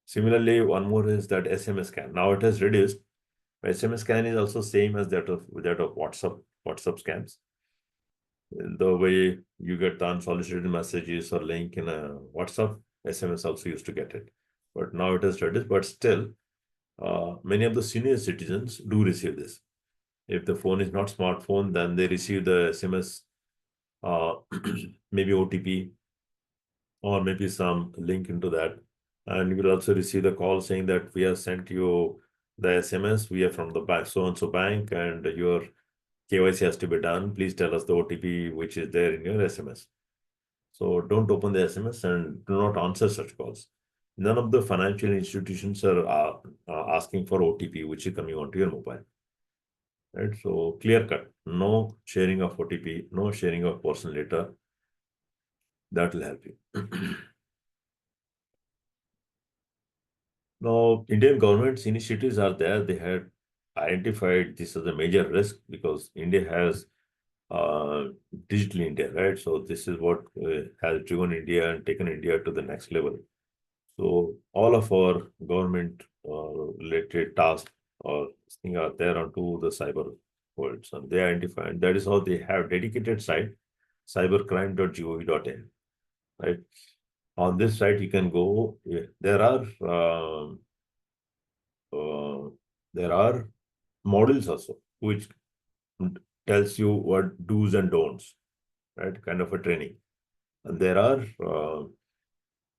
Similarly, one more is that SMS scan. Now it has reduced. SMS scan is also same as that of WhatsApp scams. The way you get the unsolicited messages or link in a WhatsApp, SMS also used to get it. But now it has reduced, but still, many of the senior citizens do receive this. If the phone is not smartphone, then they receive the SMS, maybe OTP, or maybe some link into that. And you will also receive the call saying that we have sent you the SMS, we are from the bank, so-and-so bank, and your KYC has to be done. Please tell us the OTP which is there in your SMS. So don't open the SMS and do not answer such calls. None of the financial institutions are asking for OTP, which is coming onto your mobile. Right? So clear cut, no sharing of OTP, no sharing of personal data. That will help you. Now, Indian government's initiatives are there. They had identified this as a major risk because India has digital India, right? So this is what has driven India and taken India to the next level. So all of our government related tasks or things are there onto the cyber world. So they identify, and that is how they have dedicated site, cybercrime.gov.in, right? On this site, you can go. There are models also which tells you what do's and don'ts, right? Kind of a training. And there are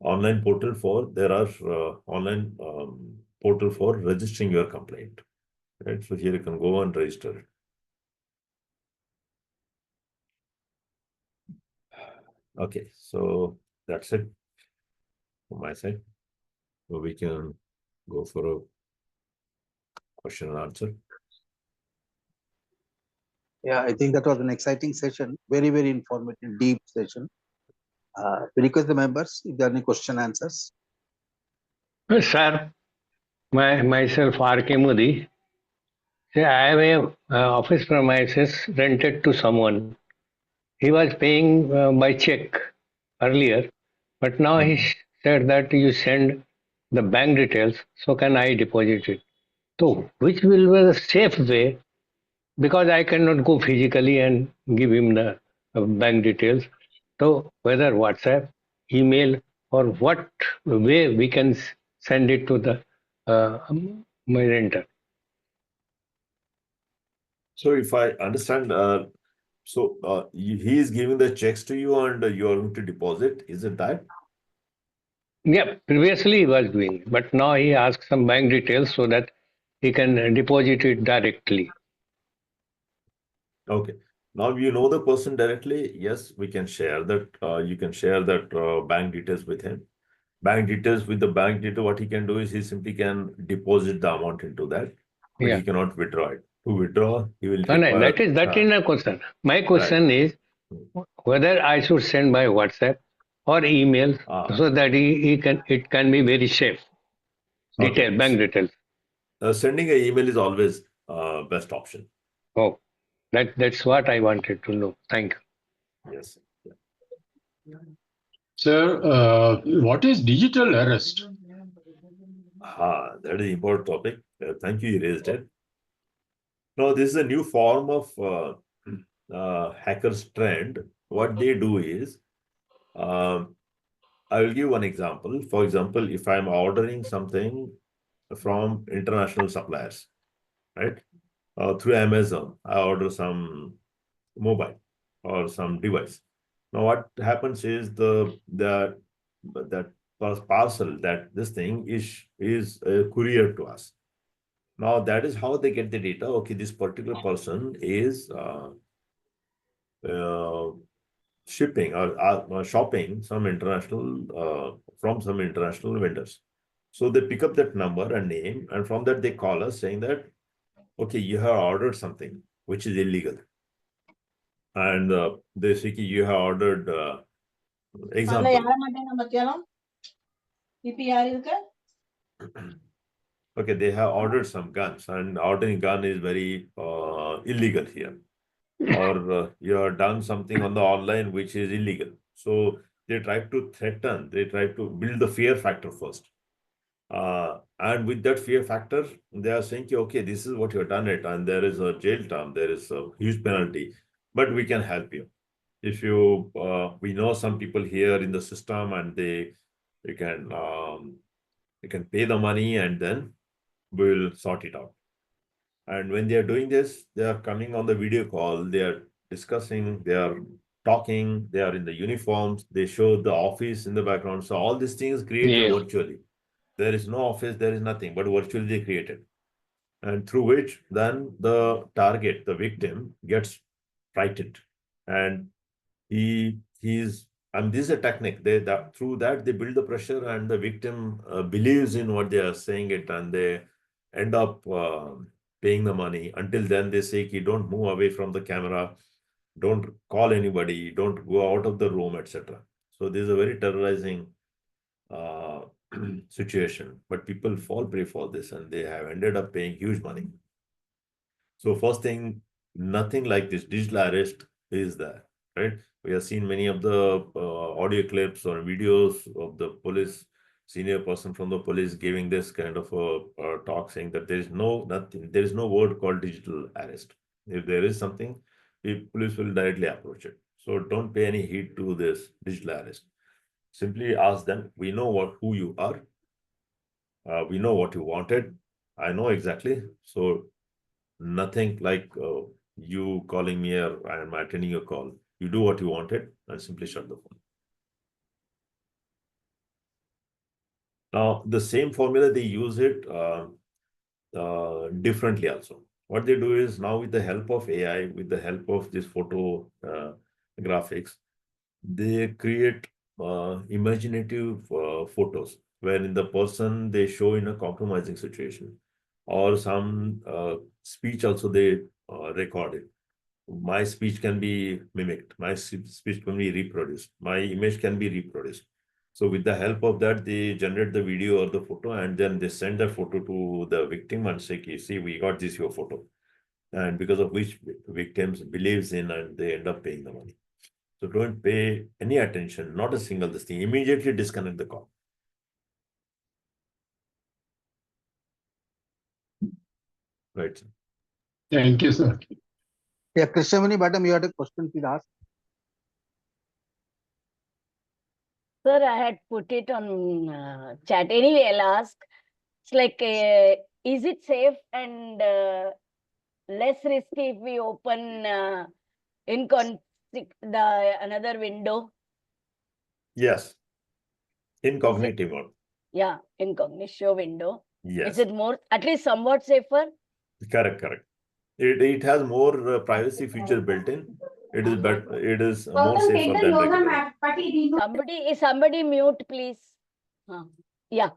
online portal for registering your complaint, right? So here you can go and register it. Okay, so that's it from my side. So we can go for a question and answer. Yeah, I think that was an exciting session, very, very informative, deep session. We request the members if there are any question answers. Sir, myself R.K. Modi. Say, I have a office premises rented to someone. He was paying by check earlier, but now he said that you send the bank details, so can I deposit it? So, which will be the safe way? Because I cannot go physically and give him the bank details. So, whether WhatsApp, email, or what way we can send it to the my renter. So if I understand, he is giving the checks to you and you are going to deposit. Is it that? Yeah, previously he was doing, but now he asks some bank details so that he can deposit it directly. Okay. Now you know the person directly. Yes, we can share that. You can share that bank details with him. Bank details with the bank detail. What he can do is he simply can deposit the amount into that, but he Yeah. cannot withdraw it. To withdraw, he will No, no, require. that is a question. My Right. question is whether I should send by WhatsApp or email Ah, so that he can it can be very safe. okay. Bank details. Sending an email is always best option. Oh, that's what I wanted to know. Thank you. Yes. Sir, what is digital arrest? That is an important topic. Thank you, you raised it. Now, this is a new form of hackers trend. What they do is, um, I will give one example. For example, if I'm ordering something from international suppliers, right? Through Amazon, I order some mobile or some device. Now, what happens is that parcel, that this thing is courier to us. Now that is how they get the data. Okay, this particular person is uh, shipping or shopping some international from some international vendors. So they pick up that number and name, and from that they call us saying that, okay, you have ordered something which is illegal, and they say you have ordered example. Okay, they have ordered some guns, and ordering gun is very illegal here. Or you have done something on the online which is illegal. So they try to threaten, they try to build the fear factor first. And with that fear factor, they are saying, okay, this is what you have done it, and there is a jail term, there is a huge penalty, but we can help you. If you, we know some people here in the system, and you can pay the money, and then we'll sort it out. And when they are doing this, they are coming on the video call, they are discussing, they are talking, they are in the uniforms, they show the office in the background. So all these things created Yes. virtually. There is no office, there is nothing, but virtually they created. And through which then the target, the victim, gets frightened. And he's and this is a technique. Through that they build the pressure, and the victim believes in what they are saying it, and they end up paying the money. Until then, they say, don't move away from the camera, don't call anybody, don't go out of the room, etc. So this is a very terrorizing uh, situation. But people fall prey for this, and they have ended up paying huge money. So first thing, nothing like this digital arrest is there, right? We have seen many of the audio clips or videos of the police, senior person from the police giving this kind of a talk, saying that there is there is no word called digital arrest. If there is something, the police will directly approach it. So don't pay any heed to this digital arrest. Simply ask them, we know who you are. We know what you wanted. I know exactly. So nothing like you calling me or I'm attending your call. You do what you wanted and simply shut the phone. Now, the same formula, they use it differently also. What they do is now, with the help of AI, with the help of this photo graphics, they create imaginative photos wherein the person they show in a compromising situation, or some speech also they record it. My speech can be mimicked, my speech can be reproduced, my image can be reproduced. So with the help of that, they generate the video or the photo, and then they send the photo to the victim and say, "Okay, see, we got this your photo," and because of which victims believes in, and they end up paying the money. So don't pay any attention, not a single this thing. Immediately disconnect the call. Right, sir. Thank you, sir. Yeah, Krishnamani, madam, you had a question, please ask. Sir, I had put it on chat. Anyway, I'll ask. It's like, is it safe and less risky if we open another window? Yes. Incognito mode. Yeah, incognito window. Yes. Is it more, at least somewhat safer? Correct. It has more privacy feature built in. It is better. It is more safer than regular. Somebody mute, please. Yeah.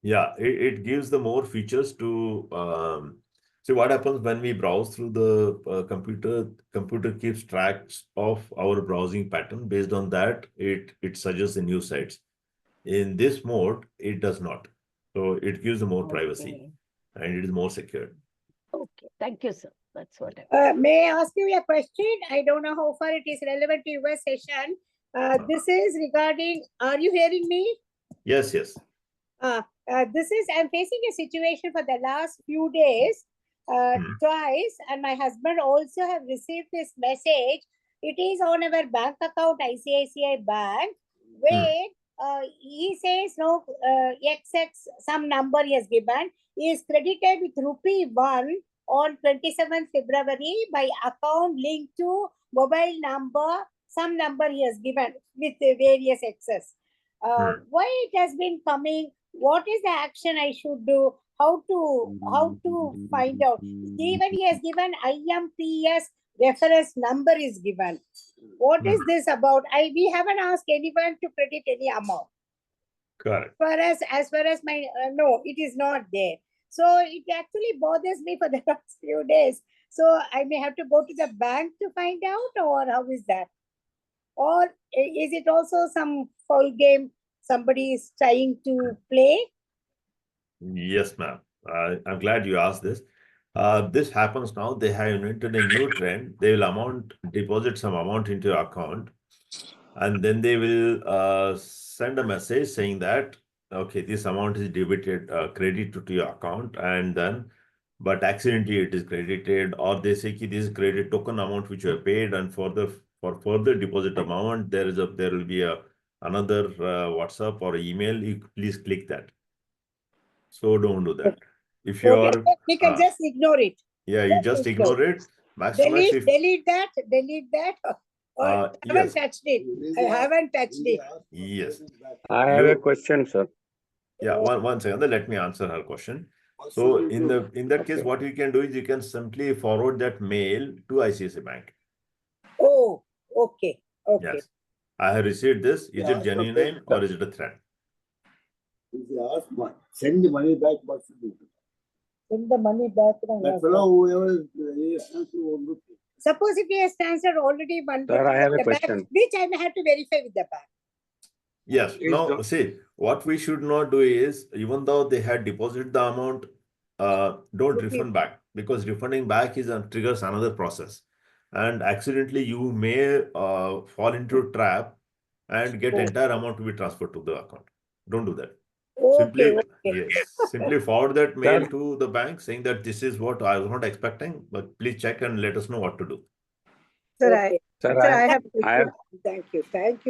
Yeah, it gives the more features to see what happens when we browse through the computer. Computer keeps tracks of our browsing pattern. Based on that, it suggests the new sites. In this mode, it does not. So it gives more privacy and it is more secure. Okay, thank you, sir. That's what may I ask you a question? I don't know how far it is relevant to your session. This is regarding, are you hearing me? Yes. I'm facing a situation for the last few days, twice, and my husband also have received this message. It is on our bank account, ICICI Bank, where he says no, XX, some number he has given, he is credited with rupee 1 on 27th February by account linked to mobile number, some number he has given with various X's. Why it has been coming? What is the action I should do? How to find out? Even he has given IMPS reference number is given. What is this about? We haven't asked anyone to credit any amount. Correct. As far as my no, it is not there. So it actually bothers me for the last few days. So I may have to go to the bank to find out, or how is that? Or is it also some foul game somebody is trying to play? Yes, ma'am. I'm glad you asked this. This happens now. They have invented a new trend. They will deposit some amount into your account, and then they will send a message saying that, okay, this amount is debited, credited to your account, and then, but accidentally it is credited, or they say this is credit token amount which you have paid, and for further deposit amount, there will be another WhatsApp or email. You please click that. So don't do that. If you are, we can just ignore it. Yeah, you just ignore it. Delete that. I haven't Yes. touched it. I haven't touched it. Yes. I have a question, sir. Yeah, one second. Let me answer her question. So in that case, what you can do is you can simply forward that mail to ICICI Bank. Oh, okay. Yes. I have received this. Is it genuine or is it a threat? Send the money back. What should we do? Send the money back. That fellow, whoever suppose if he has transferred already one, Sir, I have a question. Which I may have to verify with the bank. Yes. Now, see, what we should not do is, even though they had deposited the amount, don't refund back, because refunding back triggers another process, and accidentally you may fall into a trap and get entire amount to be transferred to the account. Don't do that. Simply forward that mail to the bank saying that this is what I was not expecting, but please check and let us know what to do. Sir, I have. Thank you.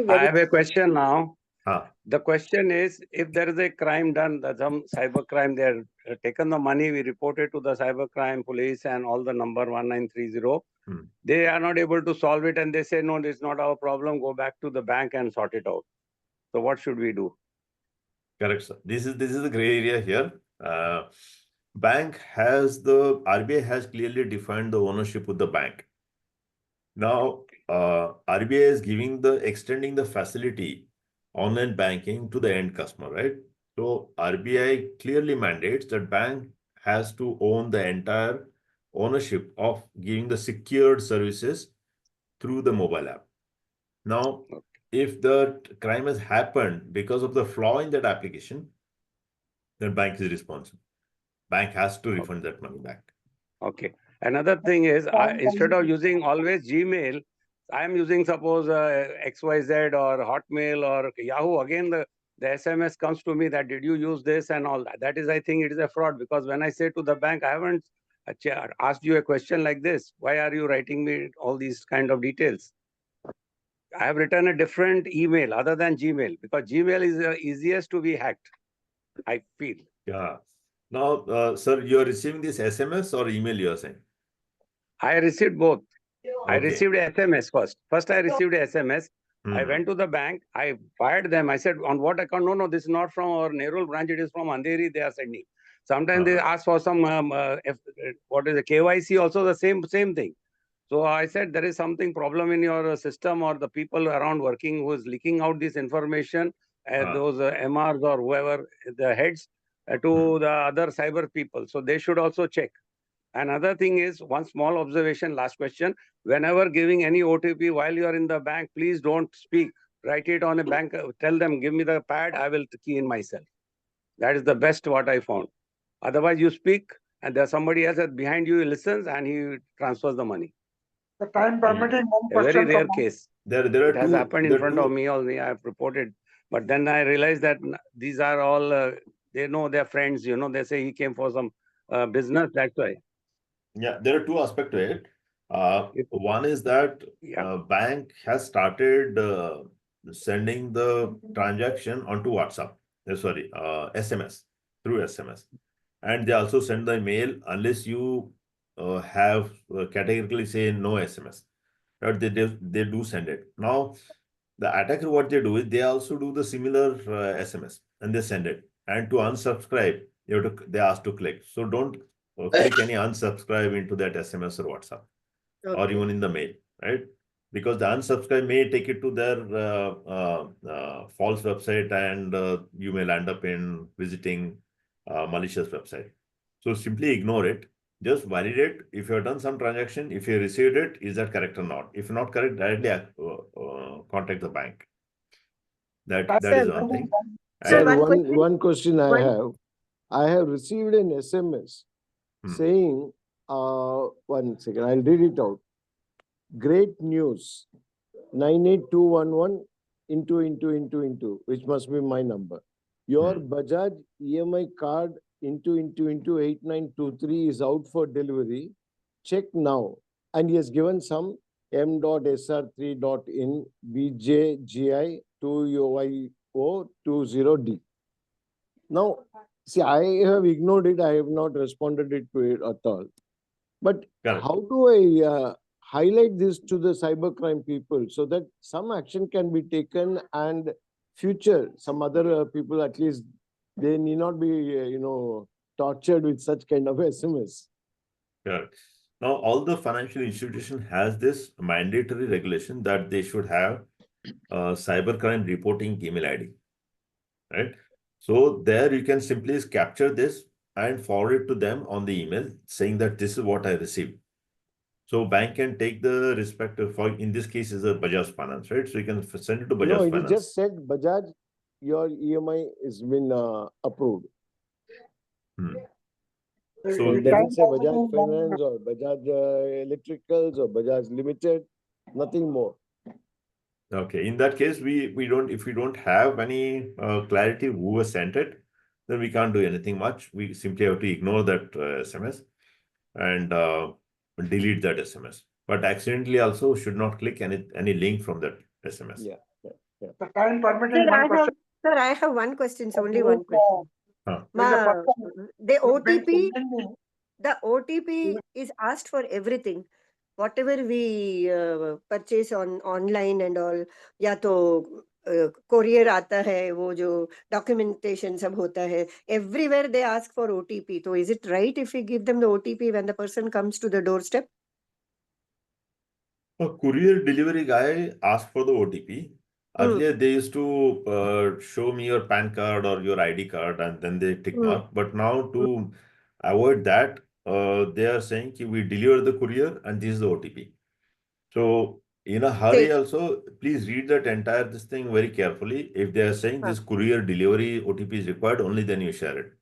I have a question now. The question is, if there is a crime done, some cyber crime, they have taken the money, we reported to the cyber crime police and all the number 1930. They are not able to solve it, and they say, no, it's not our problem. Go back to the bank and sort it out. So what should we do? Correct, sir. This is the gray area here. RBI has clearly defined the ownership of the bank. Now, RBI is extending the facility, online banking, to the end customer, right? So RBI clearly mandates that bank has to own the entire ownership of giving the secured services through the mobile app. Now, if the crime has happened because of the flaw in that application, then bank is responsible. Bank has to refund that money back. Okay. Another thing is, instead of using always Gmail, I am using suppose XYZ or Hotmail or Yahoo. Again, the SMS comes to me that did you use this and all that. That is, I think it is a fraud, because when I say to the bank, I haven't asked you a question like this. Why are you writing me all these kind of details? I have written a different email other than Gmail, because Gmail is the easiest to be hacked, I feel. Yeah. Now, sir, you are receiving this SMS or email you are saying? I received both. I Okay. received a SMS first. First, I received a SMS. I Hmm. went to the bank. I fired them. I said, on what account? No, this is not from our Nerul branch. It is from Andheri. They are sending. Sometimes they ask for some, what is the KYC? Also the same thing. So I said, there is something problem in your system, or the people around working who is leaking out this information, those MRs or whoever, the heads, to the other cyber people. So they should also check. Another thing is, one small observation, last question. Whenever giving any OTP while you are in the bank, please don't speak. Write it on a bank. Tell them, give me the pad. I will key in myself. That is the best what I found. Otherwise, you speak and there's somebody else behind you listens and he transfers the money. The time permitting, one A very question rare from case. There It are has two. happened in front of me only. I have reported. But then I realized that these are all, they know their friends, they say he came for some business. That's why. Yeah, there are two aspects to it. One is that bank has started sending the transaction onto WhatsApp. Sorry, SMS, through SMS. And they also send the mail unless you have categorically say no SMS. Right? They do send it. Now, the attacker, what they do is they also do the similar SMS and they send it. And to unsubscribe, they ask to click. So don't click any unsubscribe into that SMS or WhatsApp or even in the mail, right? Because the unsubscribe may take it to their false website, and you may land up in visiting malicious website. So simply ignore it. Just validate if you have done some transaction. If you received it, is that correct or not? If not correct, directly contact the bank. That is one thing. Sir, And one question I have. I have received an SMS saying, one second, I'll read it out. Great news, 98211 into, which must be my number. Your Bajaj EMI card into 8923 is out for delivery. Check now. And he has given some m.sr3.in bjgi 2uio20d. Now, see, I have ignored it. I have not responded to it at all. But how do I highlight this to the cybercrime people so that some action can be taken, and future some other people, at least they need not be tortured with such kind of SMS. Correct. Now, all the financial institution has this mandatory regulation that they should have cybercrime reporting email ID, right? So there you can simply capture this and forward it to them on the email saying that this is what I received. So bank can take the respective, for in this case is a Bajaj Finance, right? So you can send it to Bajaj Finance. No, it just said Bajaj, your EMI has been approved. So it doesn't say Bajaj Finance or Bajaj Electricals or Bajaj Limited, nothing more. Okay, in that case, we don't, if we don't have any clarity who has sent it, then we can't do anything much. We simply have to ignore that SMS and delete that SMS. But accidentally also should not click any link from that SMS. Yeah. the time permitting, one question. Sir, I have one question. So only one question. The OTP is asked for everything. Whatever we purchase on online and all, या तो courier आता है, वो जो documentation सब होता है, everywhere they ask for OTP. So is it right if we give them the OTP when the person comes to the doorstep? A courier delivery guy asked for the OTP. Earlier, they used to show me your PAN card or your ID card and then they tick mark. But now to avoid that, they are saying we deliver the courier and this is the OTP. So in a hurry also, please read that entire this thing very carefully. If they are saying this courier delivery OTP is required, only then you share it.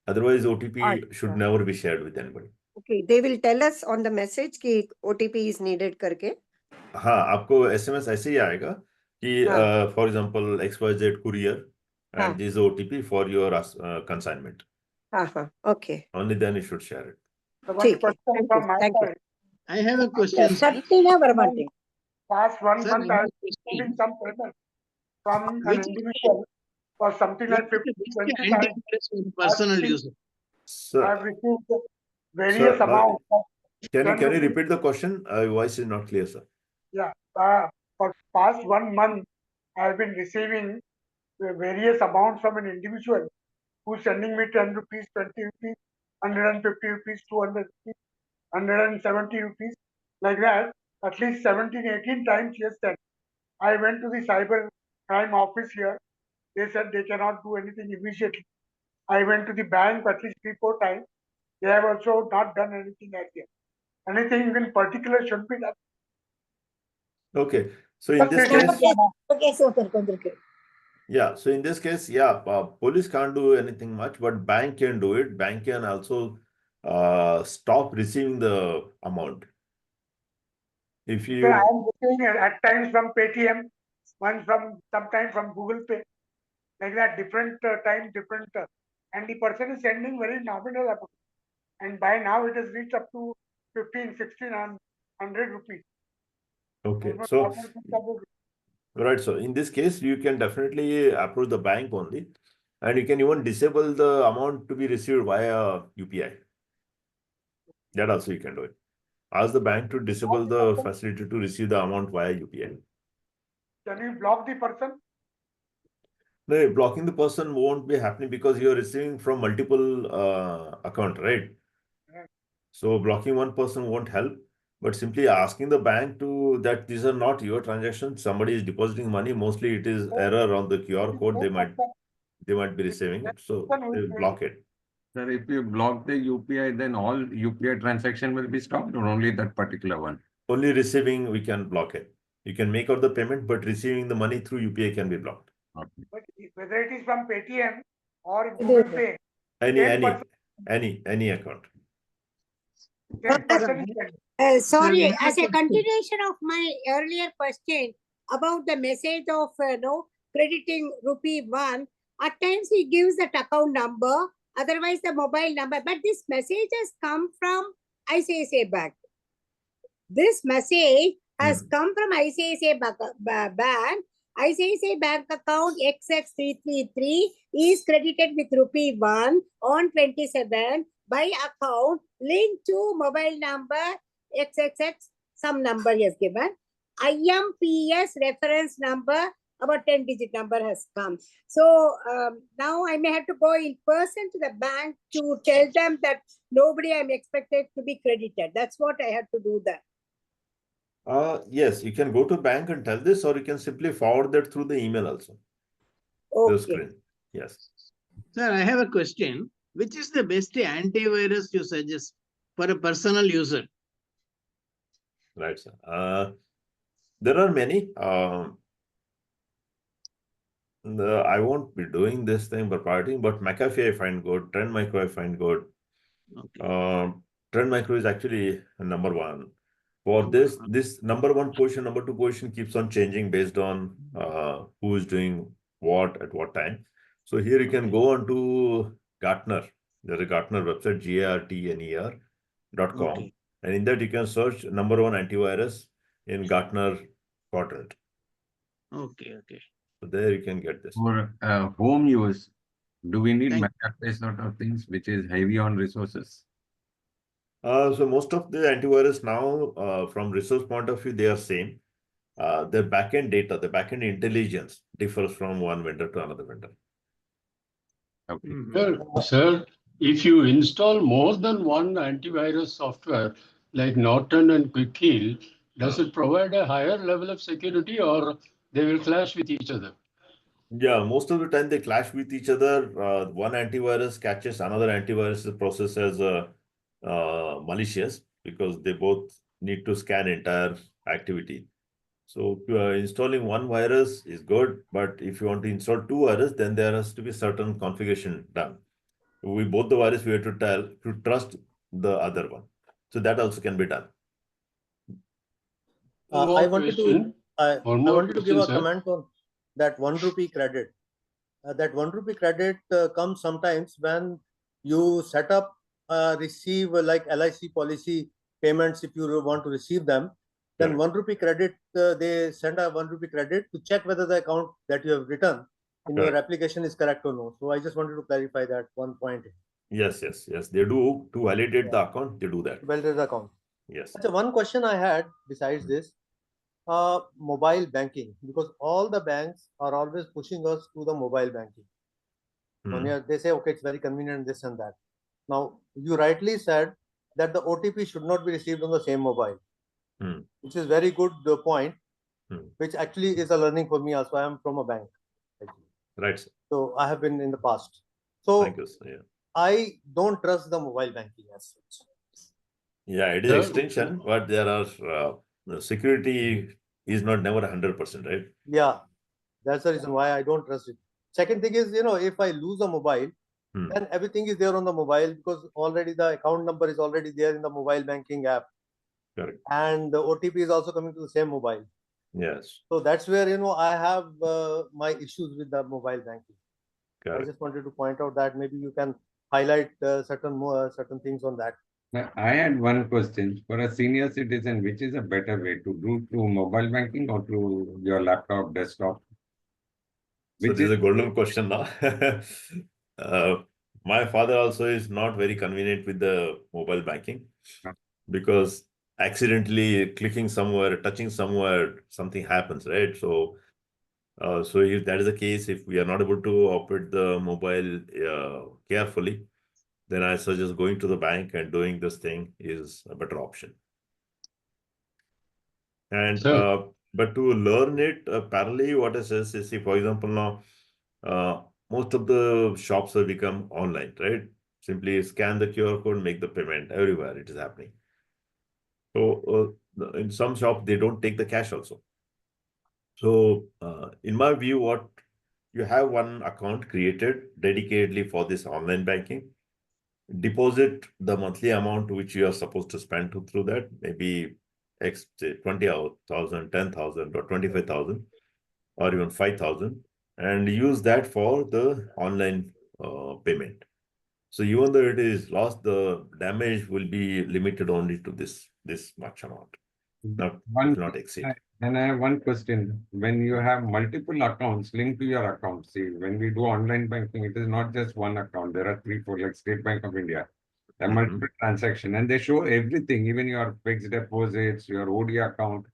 Otherwise, OTP should never be shared with anybody. Okay, they will tell us on the message कि OTP is needed करके. हाँ, आपको SMS ऐसे ही आएगा कि for example XYZ courier and this is OTP for your consignment. Okay. Only then you should share it. One question from my side. I have a question, sir. Past 1 Sir, month, I I have was a question. receiving some payment from Which an is individual for something like 50, 20 times. antivirus for personal use? Sir, I've received various sir, amounts. can you rupees. repeat the question? Your voice is not clear, sir. Yeah, for past 1 month, I've been receiving various amounts from an individual who's sending me 10 rupees, 20 rupees, 150 rupees, 200 rupees, 170 rupees, like that. At least 17, 18 times he has sent. I went to the cyber crime office here. They said they cannot do anything immediately. I went to the bank at least 3, 4 times. They have also not done anything as yet. Anything in particular should be done. Okay. So in this case, yeah. So in this case, yeah, police can't do anything much, but bank can do it. Bank can also stop receiving the amount. If you, So I am receiving at times from Paytm, sometimes from Google Pay, like that, different time, different, and the person is sending very nominal amount. And by now it has reached up to 15, 16, and 100 rupees. okay, so right. So in this case, you can definitely approach the bank only, and you can even disable the amount to be received via UPI. That also you can do it. Ask the bank to disable the facility to receive the amount via UPI. Can you block the person? No, blocking the person won't be happening because you're receiving from multiple account, right? So blocking one person won't help, but simply asking the bank to that these are not your transactions. Somebody is depositing money. Mostly it is error on the QR code. They might be receiving it. So they will block it. Sir, if you block the UPI, then all UPI transaction will be stopped or only that particular one? Only receiving we can block it. You can make out the payment, but receiving the money through UPI can be blocked. Okay. But whether it is from Paytm or Google Pay, Any account. 10% Sorry, as a continuation of my earlier question about the message of crediting rupee 1, at times he gives that account number, otherwise the mobile number, but this message has come from ICICI Bank. This message has come from ICICI Bank. ICICI Bank account XX333 is credited with rupee 1 on 27 by account linked to mobile number XXX, some number he has given. IMPS reference number, about 10-digit number has come. So now I may have to go in person to the bank to tell them that nobody I'm expected to be credited. That's what I have to do there. Yes, you can go to bank and tell this, or you can simply forward that through the email also. Okay. The screen. Yes. Sir, I have a question. Which is the best antivirus you suggest for a personal user? Right, sir. There are many. I won't be doing this thing by parting, but McAfee I find good. Trend Micro I find good. Okay. Trend Micro is actually number one. For this number one position, number two position keeps on changing based on who is doing what at what time. So here you can go on to Gartner. There's a Gartner website, gartner.com. Okay. And in that you can search number one antivirus in Gartner quadrant. Okay. So there you can get this. For home use, do we need McAfee sort of things which is heavy on resources? So most of the antivirus now, from resource point of view, they are same. Their backend data, the backend intelligence differs from one vendor to another vendor. Okay. Sir, if you install more than one antivirus software like Norton and Quick Heal, does it provide a higher level of security or they will clash with each other? Yeah, most of the time they clash with each other. One antivirus catches another antivirus process as malicious because they both need to scan entire activity. So installing one virus is good, but if you want to install two viruses, then there has to be certain configuration done. Both the virus we have to tell to trust the other one. So that also can be done. I wanted to give a sir. comment on that 1 rupee credit. That 1 rupee credit comes sometimes when you set up receive like LIC policy payments. If you want to receive them, then 1 rupee credit, they send a 1 rupee credit to check whether the account that you have written in your application is correct or no. So I just wanted to clarify that one point. Yes. They do to validate the account. They do that. Validate the account. Yes. So one question I had besides this, mobile banking, because all the banks are always pushing us to the mobile banking. They say, okay, it's very convenient, this and that. Now, you rightly said that the OTP should not be received on the same mobile, which is very good point, which actually is a learning for me also. I am from a bank. Right. Sir. So I have been in the past. So thank you, sir. Yeah. I don't trust the mobile banking as such. Yeah, it is extension, but there are security is not never 100%, right? Yeah, that's the reason why I don't trust it. Second thing is, if I lose a mobile, then everything is there on the mobile because already the account number is already there in the mobile banking app. Correct. And the OTP is also coming to the same mobile. Yes. So that's where, I have my issues with the mobile banking. Correct. I just wanted to point out that maybe you can highlight certain things on that. I had one question. For a senior citizen, which is a better way to do through mobile banking or through your laptop, desktop? So this is a golden question now. My father also is not very convenient with the mobile banking because accidentally clicking somewhere, touching somewhere, something happens, right? So, so if that is the case, if we are not able to operate the mobile carefully, then I suggest going to the bank and doing this thing is a better option. And but to learn it parallelly, what it says is, for example, now most of the shops have become online, right? Simply scan the QR code, make the payment. Everywhere it is happening. So in some shops they don't take the cash also. So in my view, what you have one account created dedicatedly for this online banking. Deposit the monthly amount which you are supposed to spend through that, maybe X 20,000, 10,000, or 25,000, or even 5,000, and use that for the online payment. So even though it is lost, the damage will be limited only to this much amount. Not exceed. And I have one question. When you have multiple accounts linked to your account, see, when we do online banking, it is not just one account. There are 3, 4, like State Bank of India. There are multiple transactions and they show everything, even your fixed deposits, your OD account,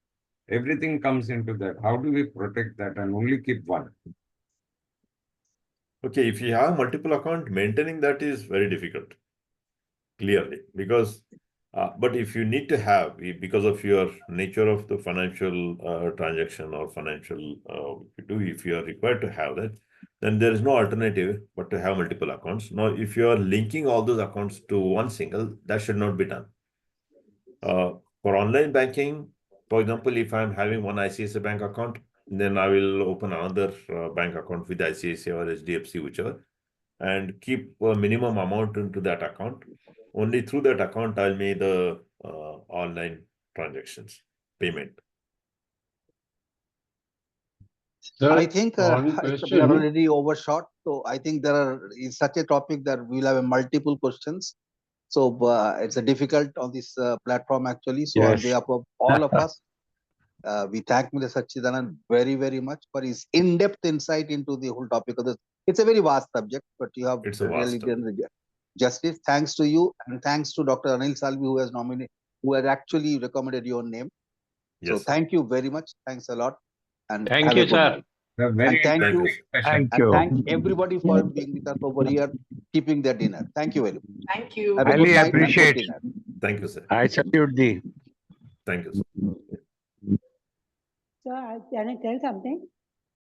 everything comes into that. How do we protect that and only keep one? Okay, if you have multiple accounts, maintaining that is very difficult, clearly, because but if you need to have, because of your nature of the financial transaction or financial, if you are required to have that, then there is no alternative but to have multiple accounts. Now, if you are linking all those accounts to one single, that should not be done. For online banking, for example, if I'm having one ICICI bank account, then I will open another bank account with ICICI or HDFC, whichever, and keep a minimum amount into that account. Only through that account, I'll make the online transactions, payment. Sir, I think we question. are already overshot. So I think is such a topic that we'll have multiple questions. So it's a difficult on this platform actually. So on behalf of all of us, we thank Mr. Sachichidanand very, very much for his in-depth insight into the whole topic of this. It's a very vast subject, but you have really done the justice. Thanks to you, and thanks to Dr. Anil Salvi, who has actually recommended your name. Yes, so thank you very much. Thanks a lot. And thank you, sir. And thank you. And thank everybody for being with us over here, keeping their dinner. Thank you very much. Thank you. Have a good night and good dinner. Thank you, sir. I salute thee. Thank you, sir. So, can I tell something?